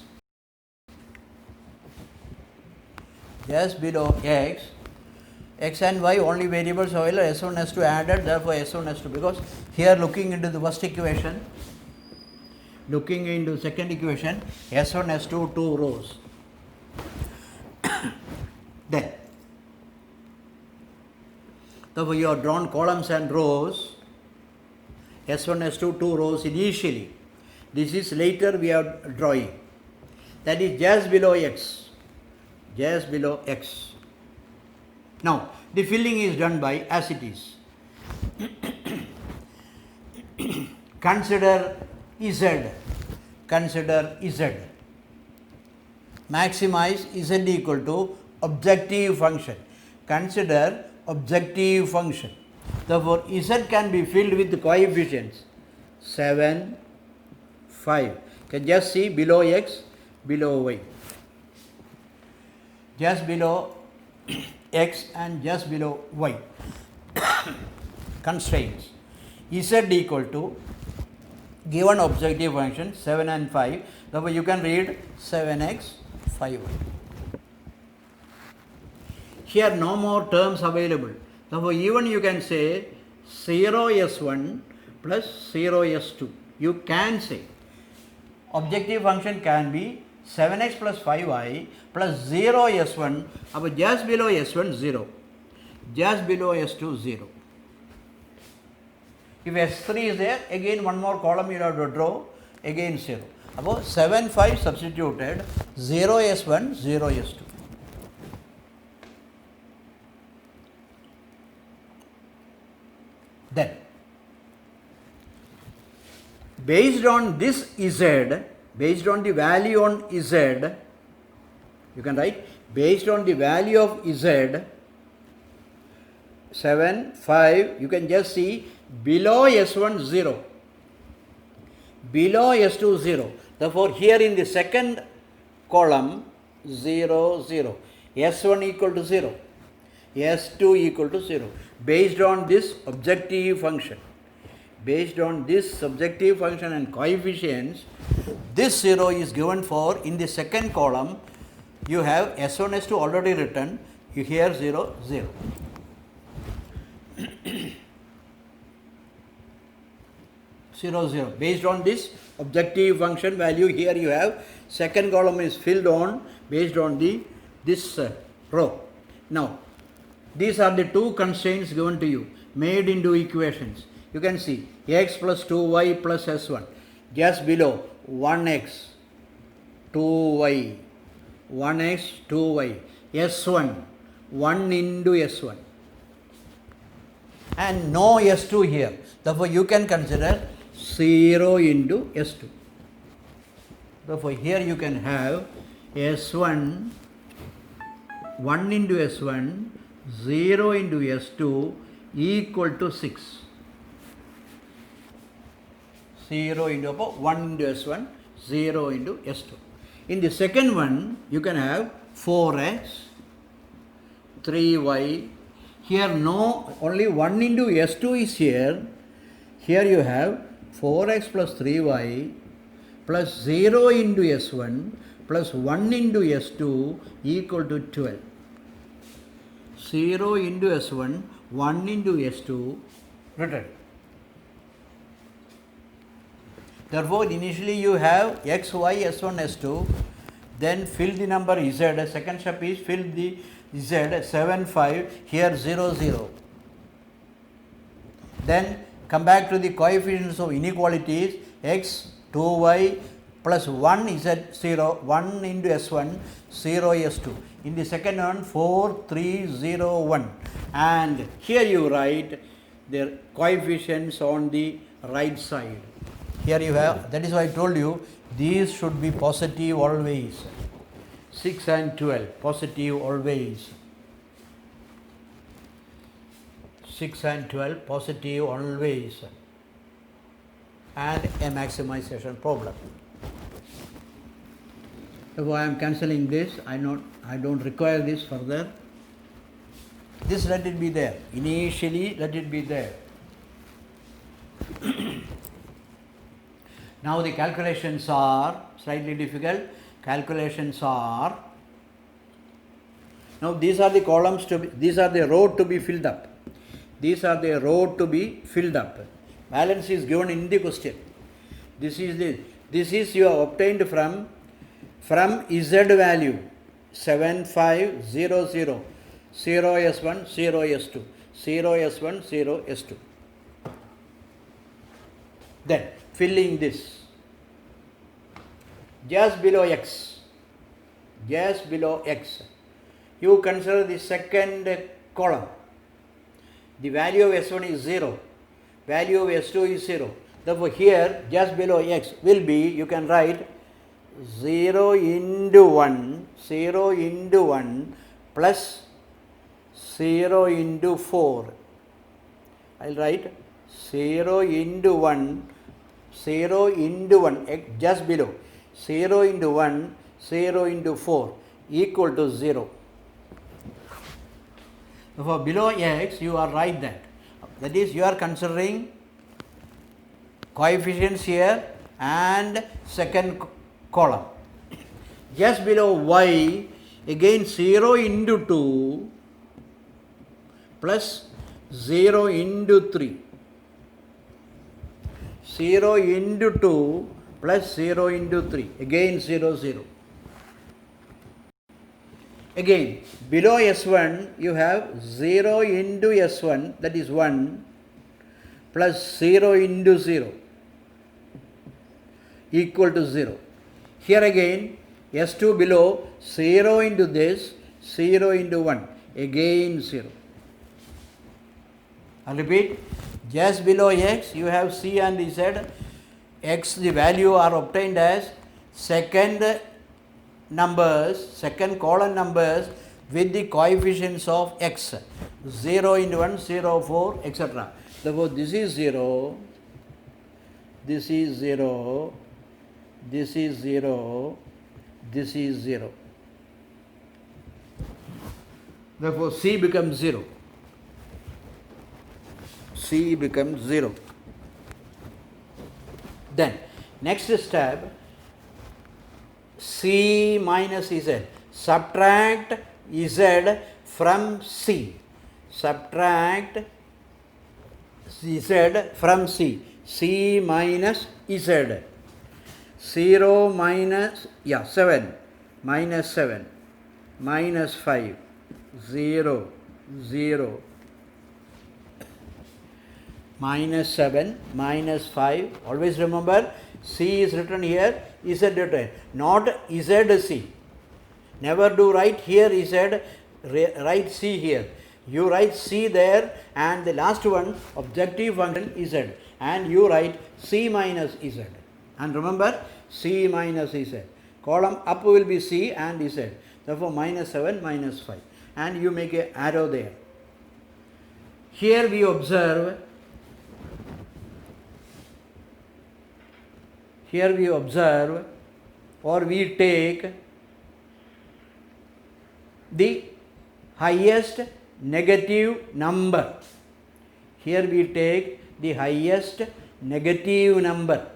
just below X, X and Y only variables available, S1, S2 added, therefore S1, S2, because here looking into the first equation, looking into second equation, S1, S2, two rows. Then, therefore you have drawn columns and rows, S1, S2, two rows initially. This is later we are drawing. That is just below X. Now, the filling is done by as it is. Consider Z. Maximize Z equal to objective function. Consider objective function. Therefore, Z can be filled with the coefficients 7, 5. You can just see below X, below Y. Just below X and just below Y. Constraints. Z equal to given objective function 7 and 5. Therefore, you can read 7x, 5y. Here no more terms available. Therefore, even you can say 0s1 plus 0s2. You can say objective function can be 7x plus 5y plus 0s1, just below s1 0, just below s2 0. If s3 is there, again one more column you have to draw, again 0. About 7, 5 substituted, 0s1, 0s2. Then, based on this z, based on the value on z, you can write based on the value of z, 7, 5, you can just see below s1 0, below s2 0. Therefore, here in the second column 0, 0, s1 equal to 0, s2 equal to 0, based on this objective function. based on this subjective function and coefficients, this 0 is given for in the second column. You have S1, S2 already written, you here 0, 0. Zero, 0. Based on this objective function value, here you have second column is filled on based on this row. Now, these are the two constraints given to you, made into equations. You can see x plus 2y plus s1. Just below 1x, 2y, 1x, 2y, s1, 1 into s1. And no s2 here. Therefore, you can consider 0 into s2. Therefore, here you can have s1, 1 into s1, 0 into s2 equal to 6. 0 into 1 into s1, 0 into s2. In the second one, you can have 4x, 3y. Here no, only 1 into s2 is here. Here you have 4x plus 3y plus 0 into s1 plus 1 into s2 equal to 12. 0 into s1, 1 into s2 written. Therefore, initially you have x, y, s1, s2, then fill the number z. The second step is fill the z, 7, 5, here 0, 0. Then come back to the coefficients of inequalities, x, 2y plus 1 z 0, 1 into s1, 0 s2. In the second one, 4, 3, 0, 1. And here you write the coefficients on the right side. Here you have, that is why I told you, these should be positive always. 6 and 12, positive always. 6 and 12, positive always. And a maximization problem. So I am cancelling this, I don't require this further. This let it be there, initially let it be there. Now the calculations are slightly difficult. Calculations are, now these are the columns to be, these are the row to be filled up. These are the row to be filled up. Balance is given in the question. This is you have obtained from z value 7, 5, 0, 0, 0 s1, 0 s2, 0 s1, 0 s2. Then filling this just below x, you consider the second column. The value of s1 is 0, value of s2 is 0. Therefore, here just below x will be, you can write 0 into 1, 0 into 1 plus 0 into 4. I will write 0 into 1, 0 into 1, just below 0 into 1, 0 into 4 equal to 0. Therefore, below x you are write that. That is, you are considering coefficients here and second column. Just below y, again 0 into 2 plus 0 into 3. 0 into 2 plus 0 into 3. Again 0, 0. Again, below s1, you have 0 into s1, that is 1, plus 0 into 0, equal to 0. Here again, s2 below, 0 into this, 0 into 1, again 0. I'll repeat, just below x, you have c and z. X, the value are obtained as second column numbers with the coefficients of x, 0 into 1, 0, 4, etc. Therefore, this is 0, this is 0, this is 0, this is 0. Therefore, C becomes 0. C becomes 0. Then next step, C minus Z. Subtract Z from C. Subtract Z from C. C minus Z. 0 minus 7 minus 7 minus 5 0 0 minus 7 minus 5. Always remember, C is written here, Z written, not ZC. Never do write here Z, write C here. You write C there, and the last one, objective function Z, and you write C minus Z. And remember, C minus Z. Column up will be C and Z. Therefore, minus 7 minus 5. And you make an arrow there. Here we observe, or we take the highest negative number. Here we take the highest negative number.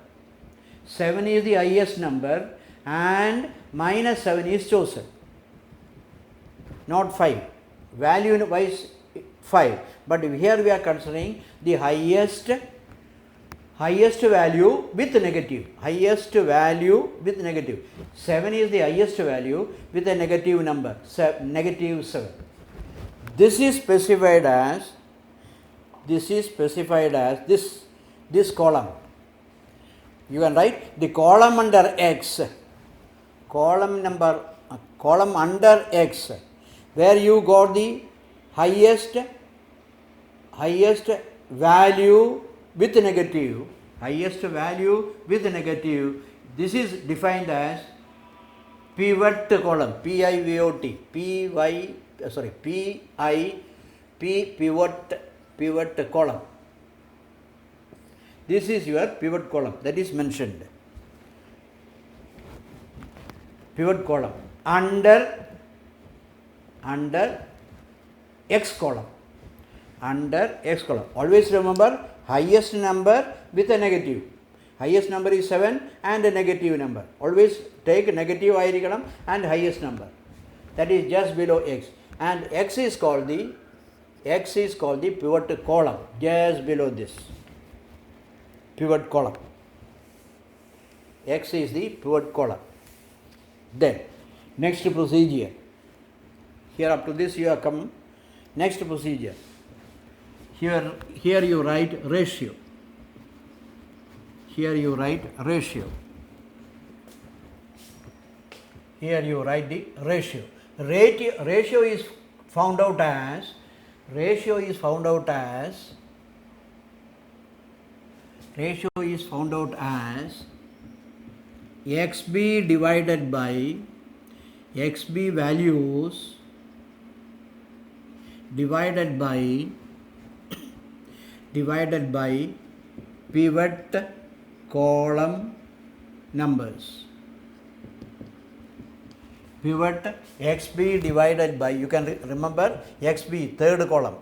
7 is the highest number and minus 7 is chosen, not 5. Value wise 5, but here we are considering the highest value with negative. Highest value with negative. 7 is the highest value with a negative number, negative 7. This is specified as this column. You can write the column under X, column under X, where you got the highest value with negative, this is defined as pivot column, pivot column. This is your pivot column, that is mentioned. Pivot column under X column. Always remember, highest number with a negative. Highest number is 7 and a negative number. Always take negative column and highest number. That is just below X. And X is called the pivot column, just below this. Pivot column. X is the pivot column. Then, next procedure. Here up to this you have come. Next procedure. Here you write ratio. Here you write ratio. Here you write the ratio. Ratio is found out as XB divided by XB values divided by pivot column numbers. Pivot XB divided by, you can remember XB, third column.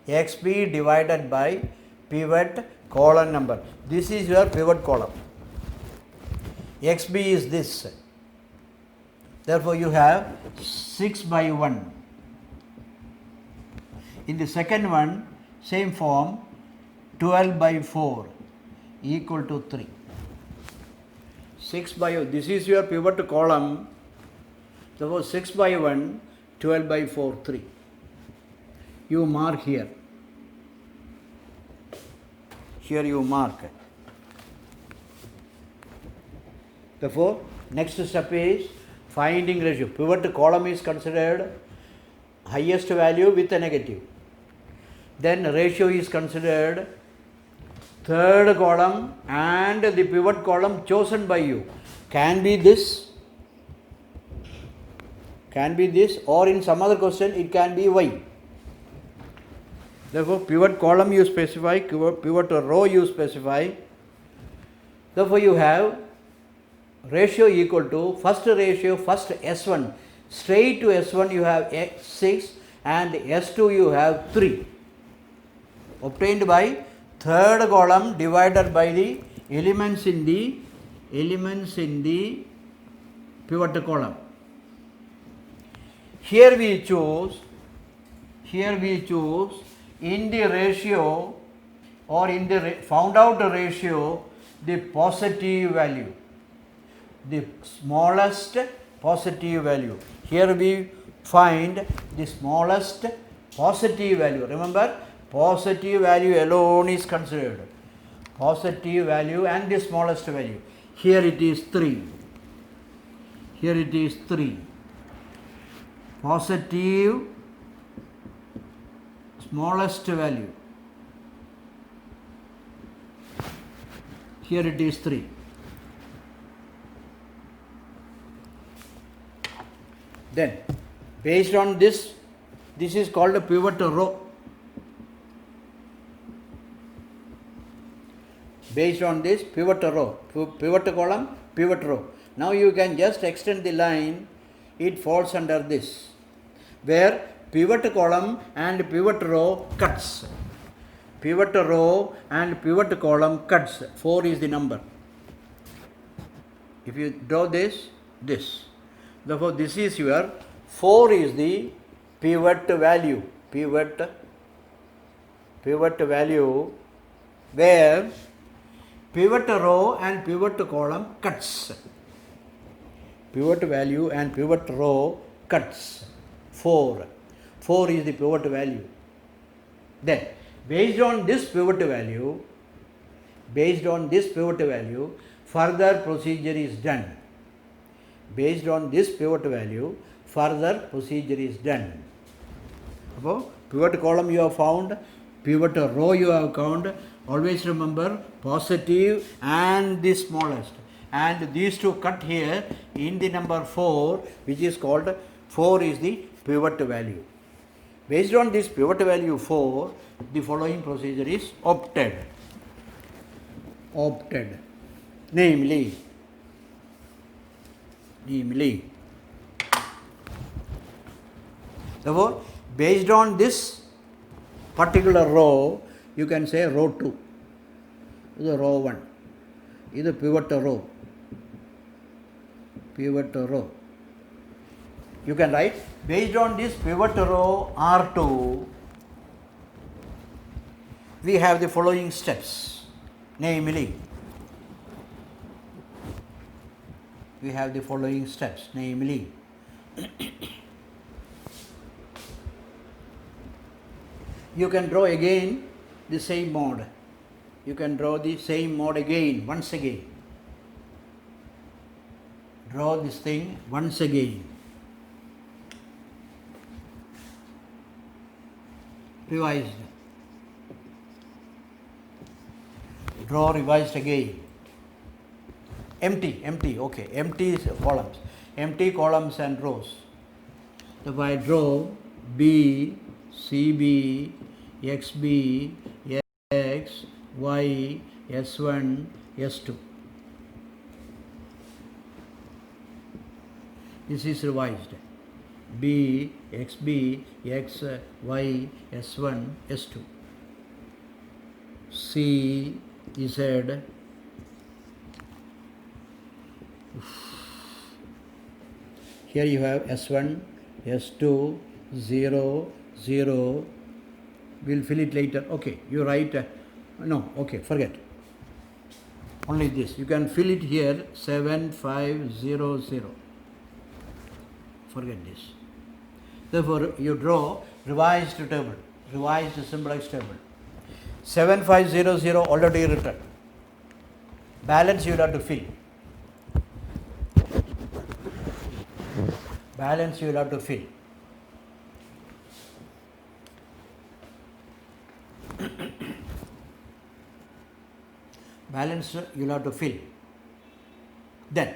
XB divided by pivot column number. This is your pivot column. XB is this. Therefore, you have 6 by 1. In the second one, same form, 12 by 4 equal to 3. 6 by 1, this is your pivot column. Therefore, 6 by 1, 12 by 4, 3. You mark here. Here you mark. Therefore, next step is finding ratio. Pivot column is considered highest value with a negative. Then ratio is considered third column and the pivot column chosen by you. Can be this, or in some other question it can be Y. Therefore, pivot column you specify, pivot row you specify. Therefore, you have ratio equal to first S1, straight to S1 you have 6 and S2 you have 3, obtained by third column divided by the elements in the pivot column. Here we choose in the ratio or in the found out ratio the positive value, the smallest positive value. Here we find the smallest positive value. Remember, positive value alone is considered. Positive value and the smallest value. Here it is 3. Here it is 3. Positive smallest value. Here it is 3. Then, based on this is called a pivot row. Based on this pivot row, pivot column, pivot row. Now you can just extend the line, it falls under this, where pivot column and pivot row cuts. Pivot row and pivot column cuts. 4 is the number. If you draw this. Therefore, this is your 4 is the pivot value. Pivot value where pivot row and pivot column cuts. Pivot value and pivot row cuts. 4. 4 is the pivot value. Then, based on this pivot value, further procedure is done. Based on this pivot value, further procedure is done. So, pivot column you have found, pivot row you have found. Always remember positive and the smallest. And these two cut here in the number 4, which is called 4 is the pivot value. Based on this pivot value 4, the following procedure is opted. Namely, therefore, based on this particular row, you can say row 2, this is row 1, this is pivot row. You can write, based on this pivot row R2, we have the following steps, namely, you can draw again the same mode. You can draw the same mode again, once again. Draw this thing once again. Revised. Draw revised again. Empty, okay. Empty columns and rows. So if I draw B, CB, XB, X, Y, S1, S2. This is revised. B, XB, X, Y, S1, S2. C, Z. Here you have S1, S2, 0, 0. We'll fill it later. Okay, you write. No, okay, forget. Only this. You can fill it here 7500. Forget this. Therefore, you draw revised table, revised symbolic table. 7500 already written. Balance you will have to fill. Balance you will have to fill. Balance you will have to fill. Then,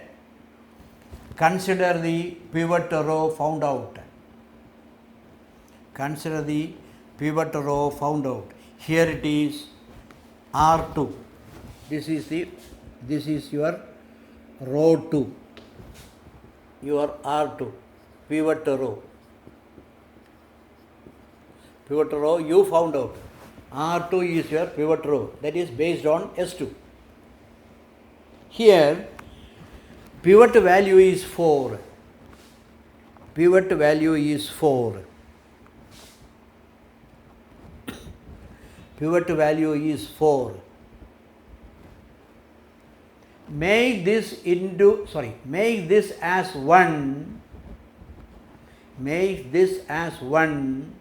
consider the pivot row found out. Consider the pivot row found out. Here it is R2. This is your row 2. Your R2, pivot row. Pivot row you found out. R2 is your pivot row. That is based on S2. Here pivot value is 4. Pivot value is 4. Pivot value is 4. Make this as 1. Make this as 1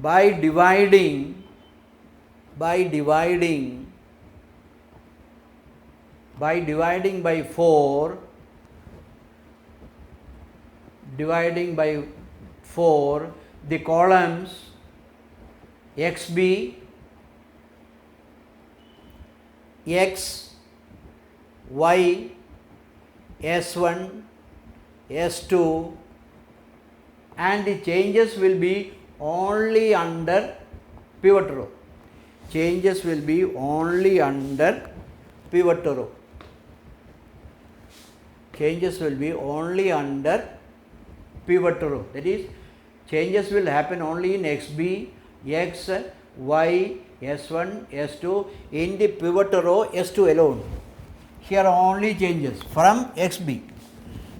by dividing by 4, dividing by 4 the columns xb, x, y, s1, s2, and the changes will be only under pivot row. Changes will be only under pivot row. Changes will be only under pivot row. That is, changes will happen only in xb, x, y, s1, s2 in the pivot row s2 alone. Here only changes from xb.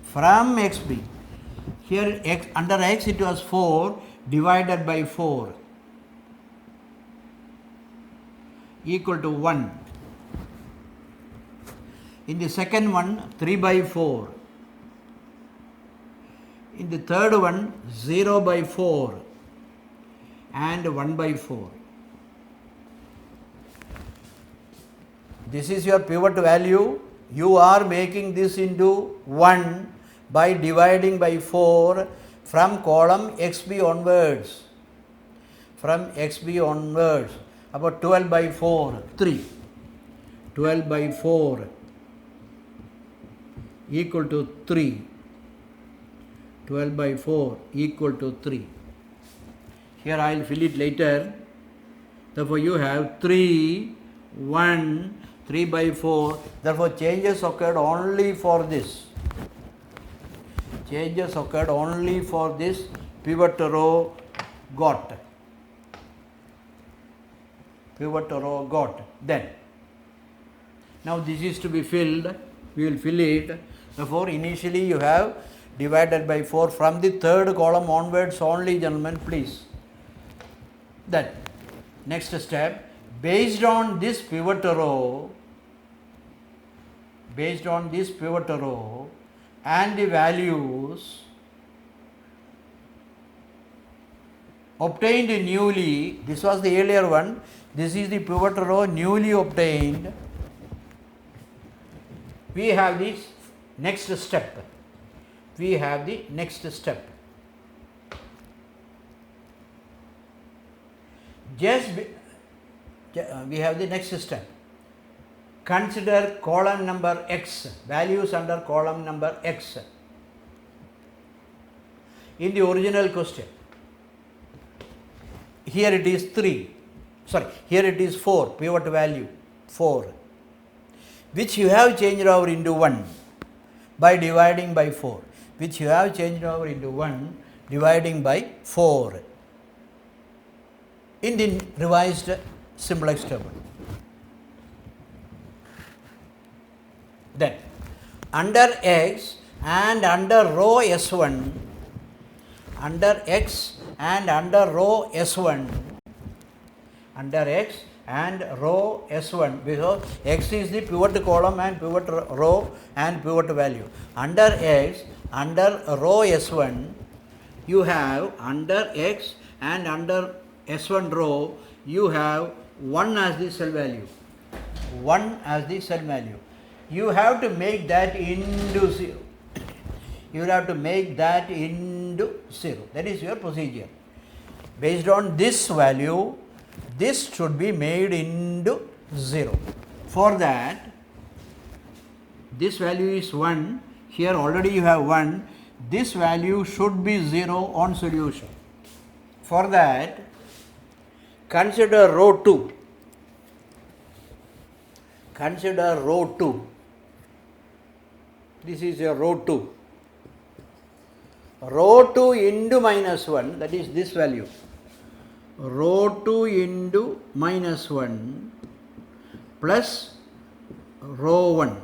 From xb. Here x, under x it was 4 divided by 4 equal to 1. In the second one 3 by 4. In the third one 0 by 4 and 1 by 4. This is your pivot value. You are making this into 1 by dividing by 4 from column xb onwards. From xb onwards. About 12 by 4, 3. 12 by 4 equal to 3. 12 by 4 equal to 3. Here I will fill it later. Therefore, you have 3, 1, 3 by 4. Therefore, changes occurred only for this. Changes occurred only for this pivot row got. Pivot row got. Then, now this is to be filled. We will fill it. Therefore, initially you have divided by 4 from the third column onwards only, gentlemen, please. Then, next step, based on this pivot row and the values obtained newly, this was the earlier one, this is the pivot row newly obtained. We have this next step. We have the next step. We have the next step. Consider column number x, values under column number x. In the original question, here it is 3, here it is 4, pivot value 4, which you have changed over into 1 by dividing by 4, which you have changed over into 1 dividing by 4 in the revised simplex table. Then, under x and under row S1, under x and under row S1, under x and row S1, because x is the pivot column and pivot row and pivot value. Under x, under row S1, you have under x and under S1 row, you have 1 as the cell value. 1 as the cell value. You have to make that into 0. You will have to make that into 0. That is your procedure. Based on this value, this should be made into 0. For that, this value is 1. Here already you have 1. This value should be 0 on solution. For that, consider row 2. Consider row 2. This is your row 2. Row 2 into minus 1, that is this value. Row 2 into minus 1 plus row 1.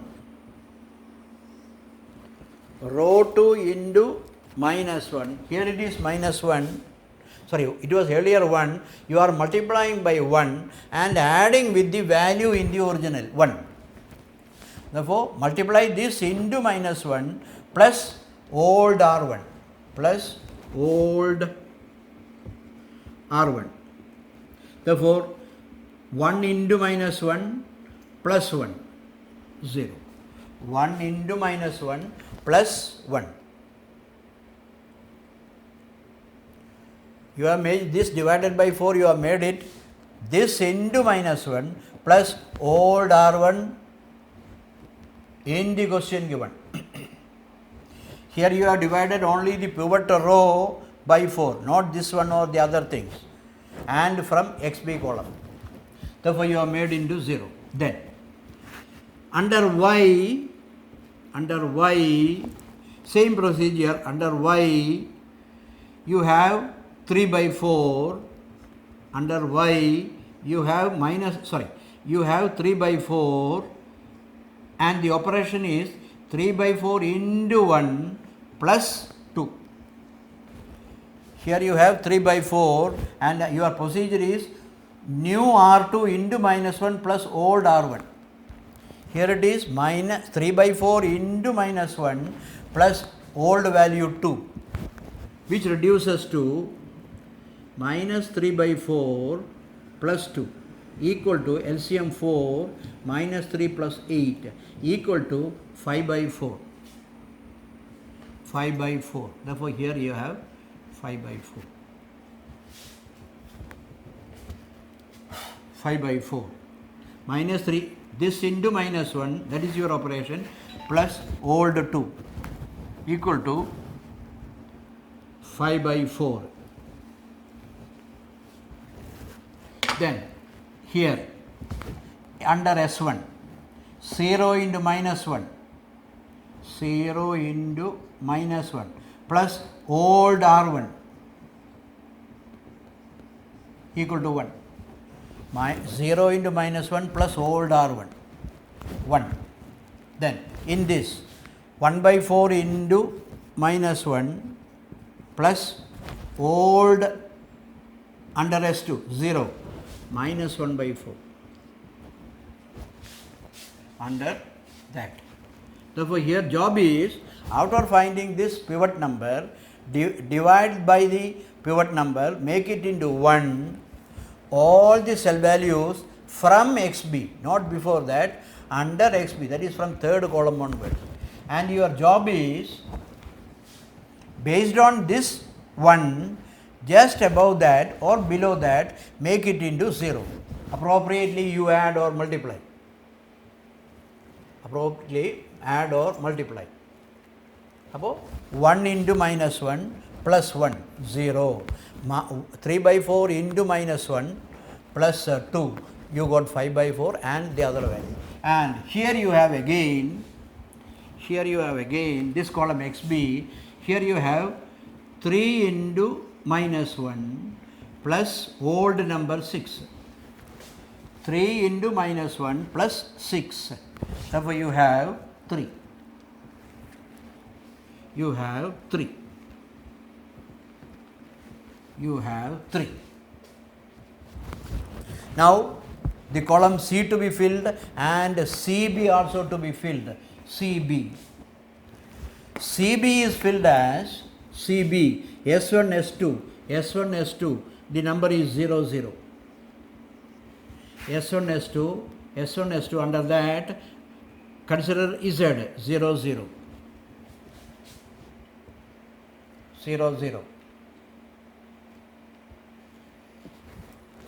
Row 2 into minus 1. Here it is minus 1. Sorry, it was earlier 1. You are multiplying by 1 and adding with the value in the original 1. Therefore, multiply this into minus 1 plus old R1 plus old R1. Therefore, 1 into minus 1 plus 1, 0. 1 into minus 1 plus 1. You have made this divided by 4, you have made it this into minus 1 plus old R1 in the question given. Here you have divided only the pivot row by 4, not this one or the other things, and from XB column. Therefore, you have made into 0. Then, under Y, same procedure, under Y, you have 3 by 4, under Y, you have you have 3 by 4, and the operation is 3 by 4 into 1 plus 2. Here you have 3 by 4 and your procedure is new R2 into minus 1 plus old R1. Here it is minus 3 by 4 into minus 1 plus old value 2, which reduces to minus 3 by 4 plus 2 equal to LCM 4 minus 3 plus 8 equal to 5 by 4. 5 by 4. Therefore, here you have 5 by 4. 5 by 4. Minus 3. This into minus 1, that is your operation, plus old 2 equal to 5 by 4. Then, here, under S1, 0 into minus 1, 0 into minus 1 plus old R1 equal to 1. 0 into minus 1 plus old R1, 1. Then, in this, 1 by 4 into minus 1 plus old under S2, 0, minus 1 by 4. Under that. Therefore, here job is, after finding this pivot number, divide by the pivot number, make it into 1, all the cell values from XB, not before that, under XB, that is from third column onwards. And your job is, based on this 1, just above that or below that, make it into 0. Appropriately you add or multiply. Appropriately add or multiply. Above 1 into minus 1 plus 1, 0. 3 by 4 into minus 1 plus 2, you got 5 by 4 and the other value. And here you have again this column XB, here you have 3 into minus 1 plus old number 6. 3 into minus 1 plus 6. Therefore, you have 3. You have 3. You have 3. Now, the column C to be filled and CB also to be filled. CB. CB is filled as CB, S1, S2, S1, S2, the number is 0, 0. S1, S2, S1, S2, under that, consider Z, 0, 0. 0, 0.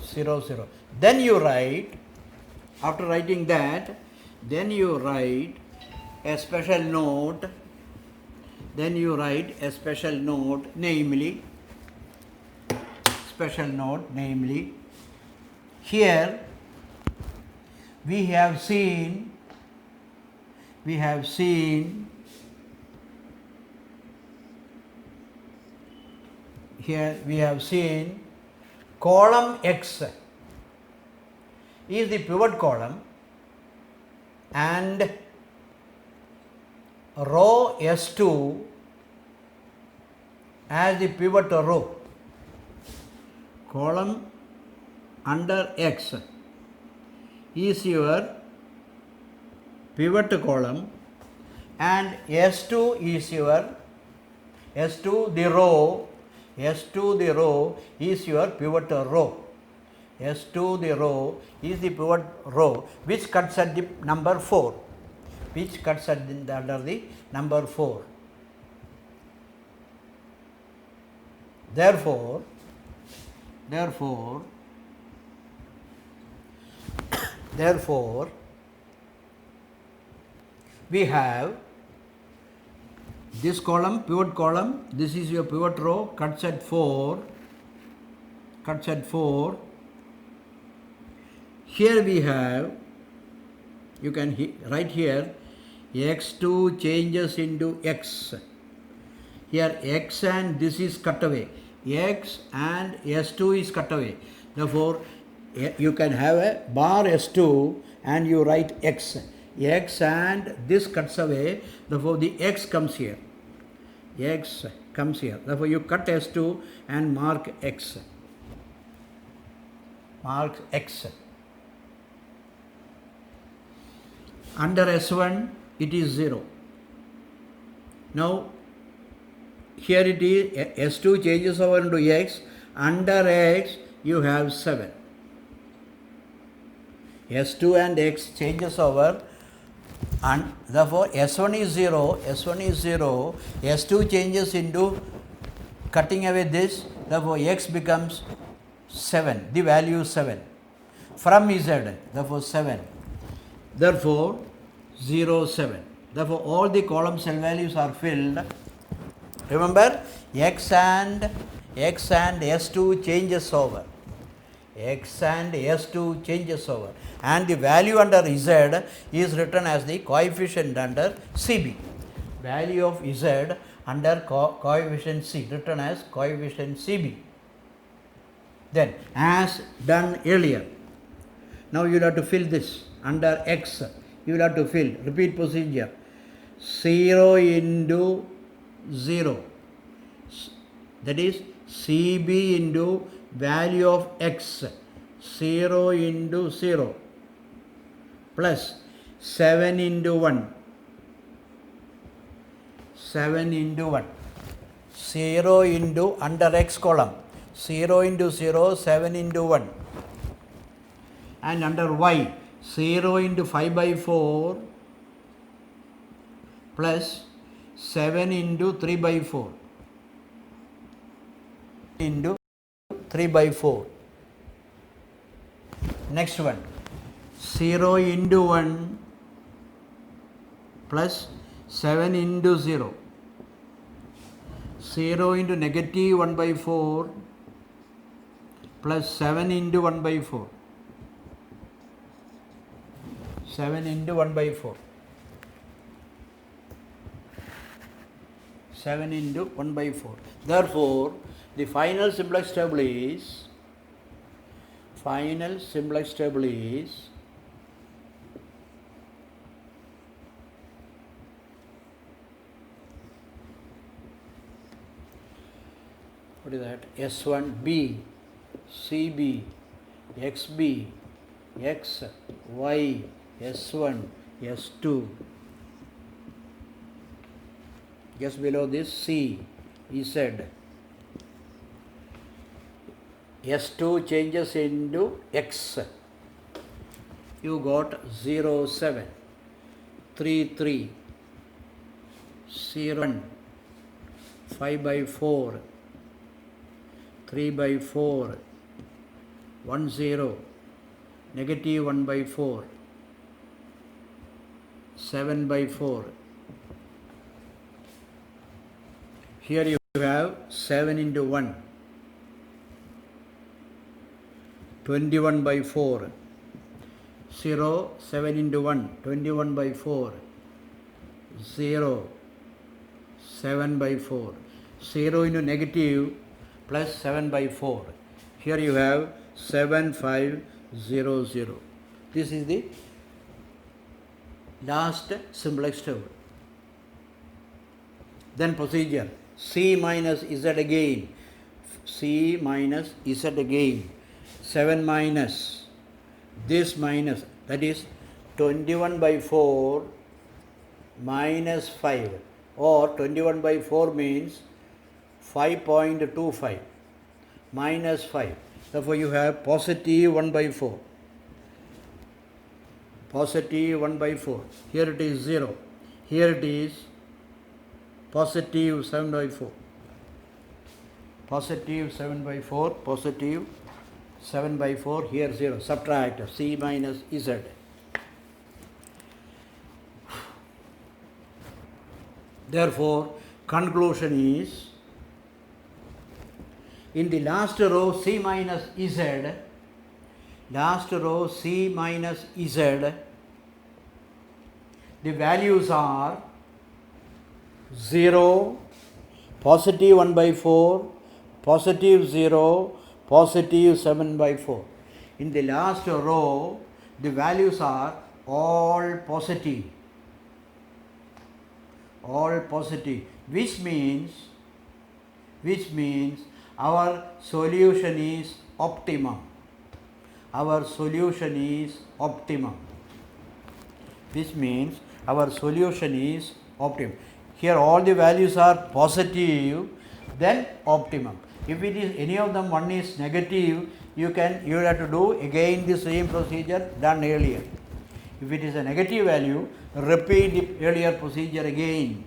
0, 0. Then you write, after writing that, then you write a special note, namely, here we have seen column X is the pivot column and row S2 as the pivot row, column under X is your pivot column, and S2 is your S2 the row is your pivot row. S2 the row is the pivot row which cuts at the number 4, which cuts at the, under the number 4. Therefore we have this column, pivot column, this is your pivot row, cuts at 4. Here we have, you can write here, x2 changes into x. Here x and this is cut away. X and S2 is cut away. Therefore, you can have a bar S2 and you write x. X and this cuts away. Therefore, the x comes here. X comes here. Therefore, you cut S2 and mark x. Mark x. Under S1, it is 0. Now, here it is, S2 changes over into X. Under X, you have 7. S2 and X changes over, and therefore S1 is 0, S2 changes into cutting away this, therefore X becomes 7, the value 7. From Z, therefore 7. Therefore 0, 7. Therefore all the column cell values are filled. Remember, X and S2 changes over. X and S2 changes over. And the value under Z is written as the coefficient under CB. Value of Z under coefficient C, written as coefficient CB. Then, as done earlier, now you will have to fill this under X. You will have to fill, repeat procedure, 0 into 0, that is CB into value of X, 0 into 0, plus 7 into 1, 7 into 1, 0 into under X column, 0 into 0, 7 into 1, and under Y, 0 into 5 by 4 plus 7 into 3 by 4 into 3 by 4. Next one, 0 into 1 plus 7 into 0, 0 into negative 1 by 4 plus 7 into 1 by 4, 7 into 1 by 4, 7 into 1 by 4. Therefore, the final simplex table is, what is that? S1B, CB, XB, X, Y, S1, S2. Just below this C, Z. S2 changes into X. You got 0, 7, 3, 3, 0, 1, 5 by 4, 3 by 4, 1, 0, negative 1 by 4, 7 by 4. Here you have 7 into 1, 21 by 4, 0, 7 into 1, 21 by 4, 0, 7 by 4, 0 into negative plus 7 by 4. Here you have 7, 5, 0, 0. This is the last simplex table. Then procedure C minus Z again, C minus Z again, 7 minus this minus, that is 21 by 4 minus 5, or 21 by 4 means 5.25 minus 5. Therefore, you have positive 1 by 4. Positive 1 by 4. Here it is 0. Here it is positive 7 by 4. Positive 7 by 4. Positive 7 by 4. Here 0. Subtract C minus Z. Therefore, conclusion is, in the last row C minus Z, last row C minus Z, the values are 0, positive 1 by 4, positive 0, positive 7 by 4. In the last row, the values are all positive. All positive, which means our solution is optimum. Our solution is optimum. Which means our solution is optimum. Here all the values are positive, then optimum. If it is any of them, one is negative, you have to do again the same procedure done earlier. If it is a negative value, repeat the earlier procedure again.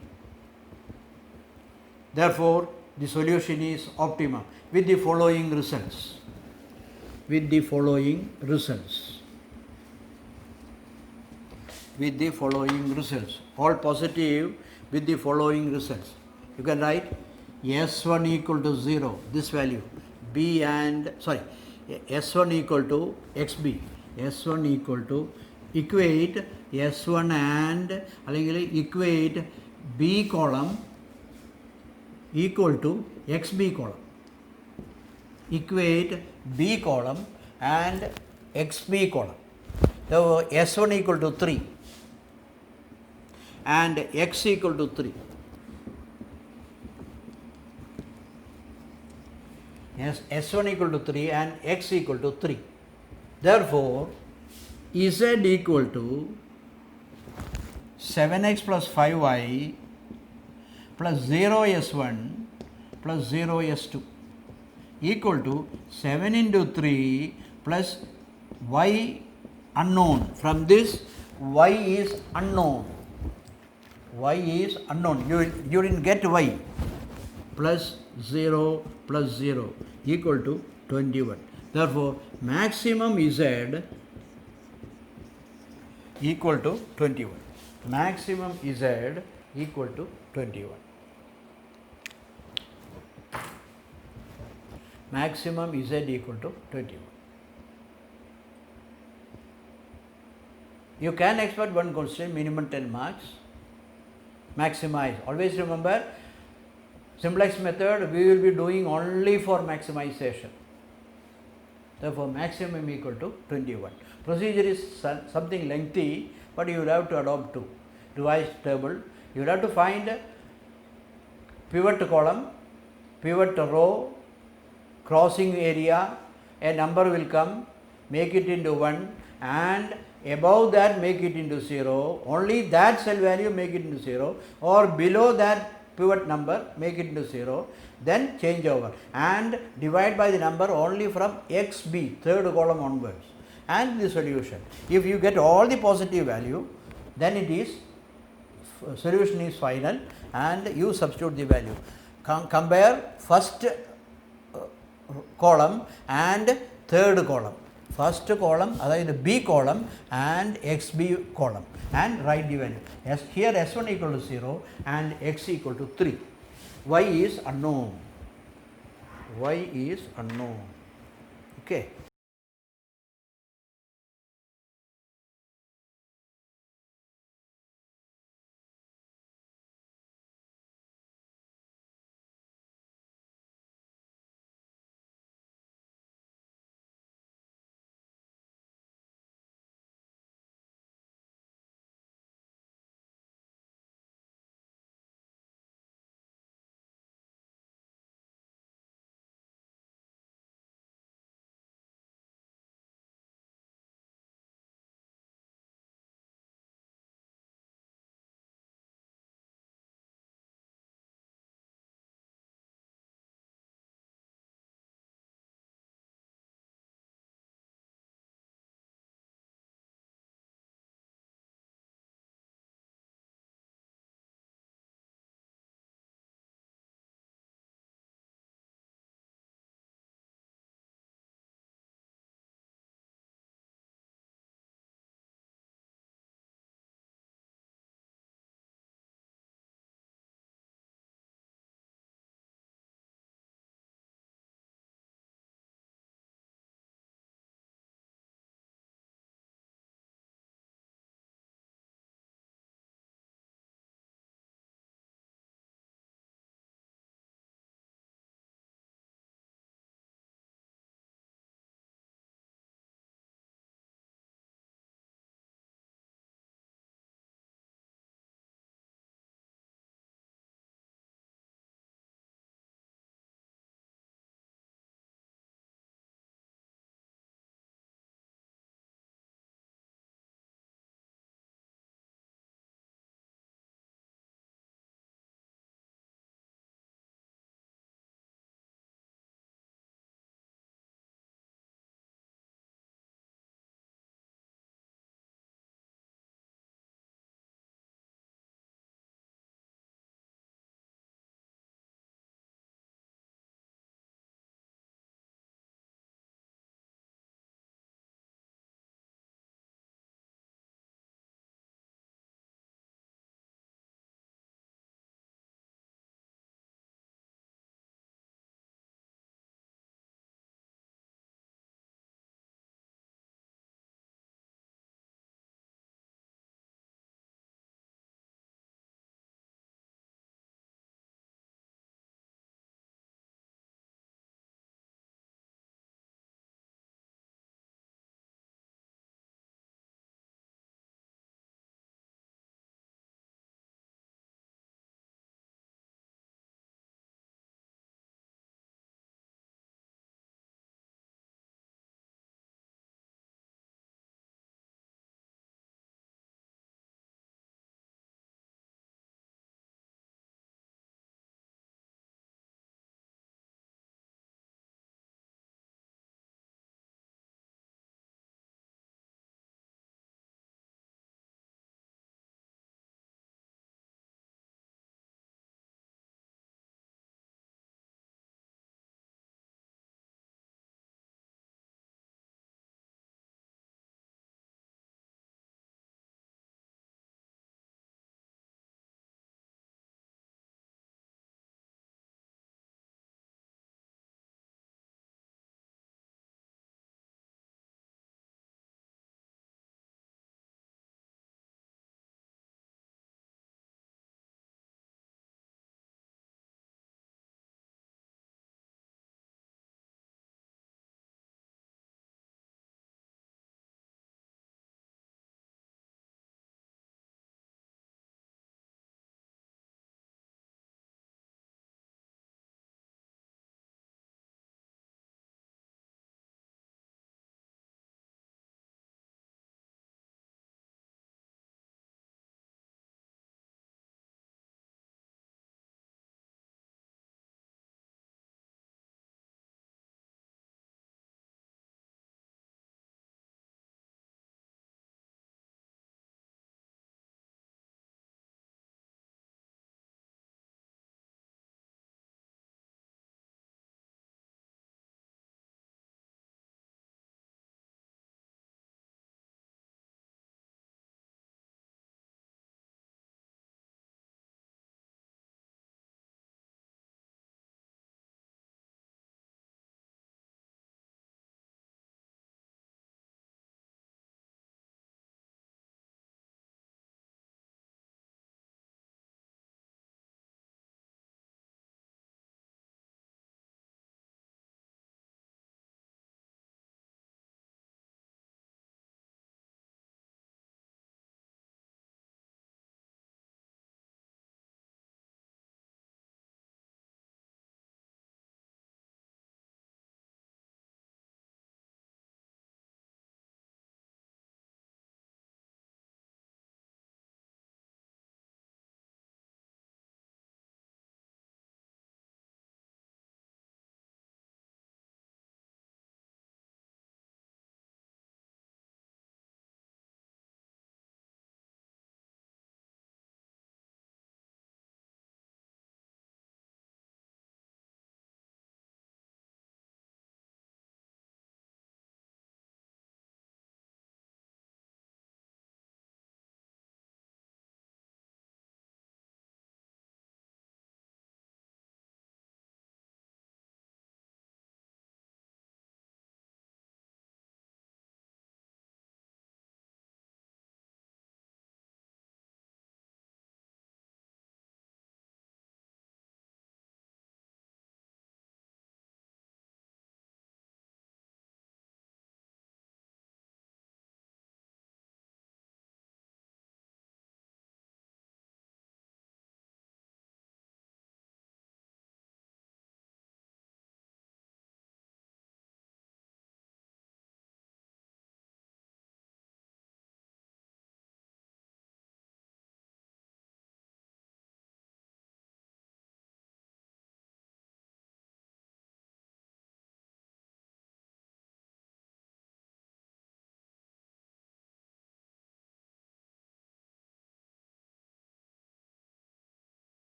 Therefore, the solution is optimum with the following results. With the following results. With the following results. All positive with the following results. You can write S1 equal to 0, this value, S1 equal to XB. S1 equal to, equate S1 and equate B column equal to XB column. Equate B column and XB column. So S1 equal to 3 and X equal to 3. Yes, S1 equal to 3 and X equal to 3. Therefore, Z equal to 7x plus 5y plus 0s1 plus 0s2 equal to 7 into 3 plus y unknown. From this, y is unknown. Y is unknown. You didn't get y. Plus 0 plus 0 equal to 21. Therefore, maximum Z equal to 21. Maximum Z equal to 21. Maximum Z equal to 21. You can expect one question, minimum 10 marks. Maximize. Always remember, simplex method we will be doing only for maximization. Therefore, maximum equal to 21. Procedure is something lengthy, but you will have to adopt to revised table. You will have to find pivot column, pivot row, crossing area, a number will come, make it into 1, and above that make it into 0, only that cell value make it into 0, or below that pivot number make it into 0, then change over and divide by the number only from XB, third column onwards, and the solution. If you get all the positive value, then it is solution is final and you substitute the value. Compare first column and third column. First column, that is the B column and XB column, and write the value. Here S1 equal to 0 and X equal to 3. Y is unknown. Y is unknown. Okay.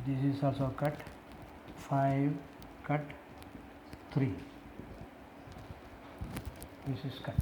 this is also cut, 5 cut 3, this is cut.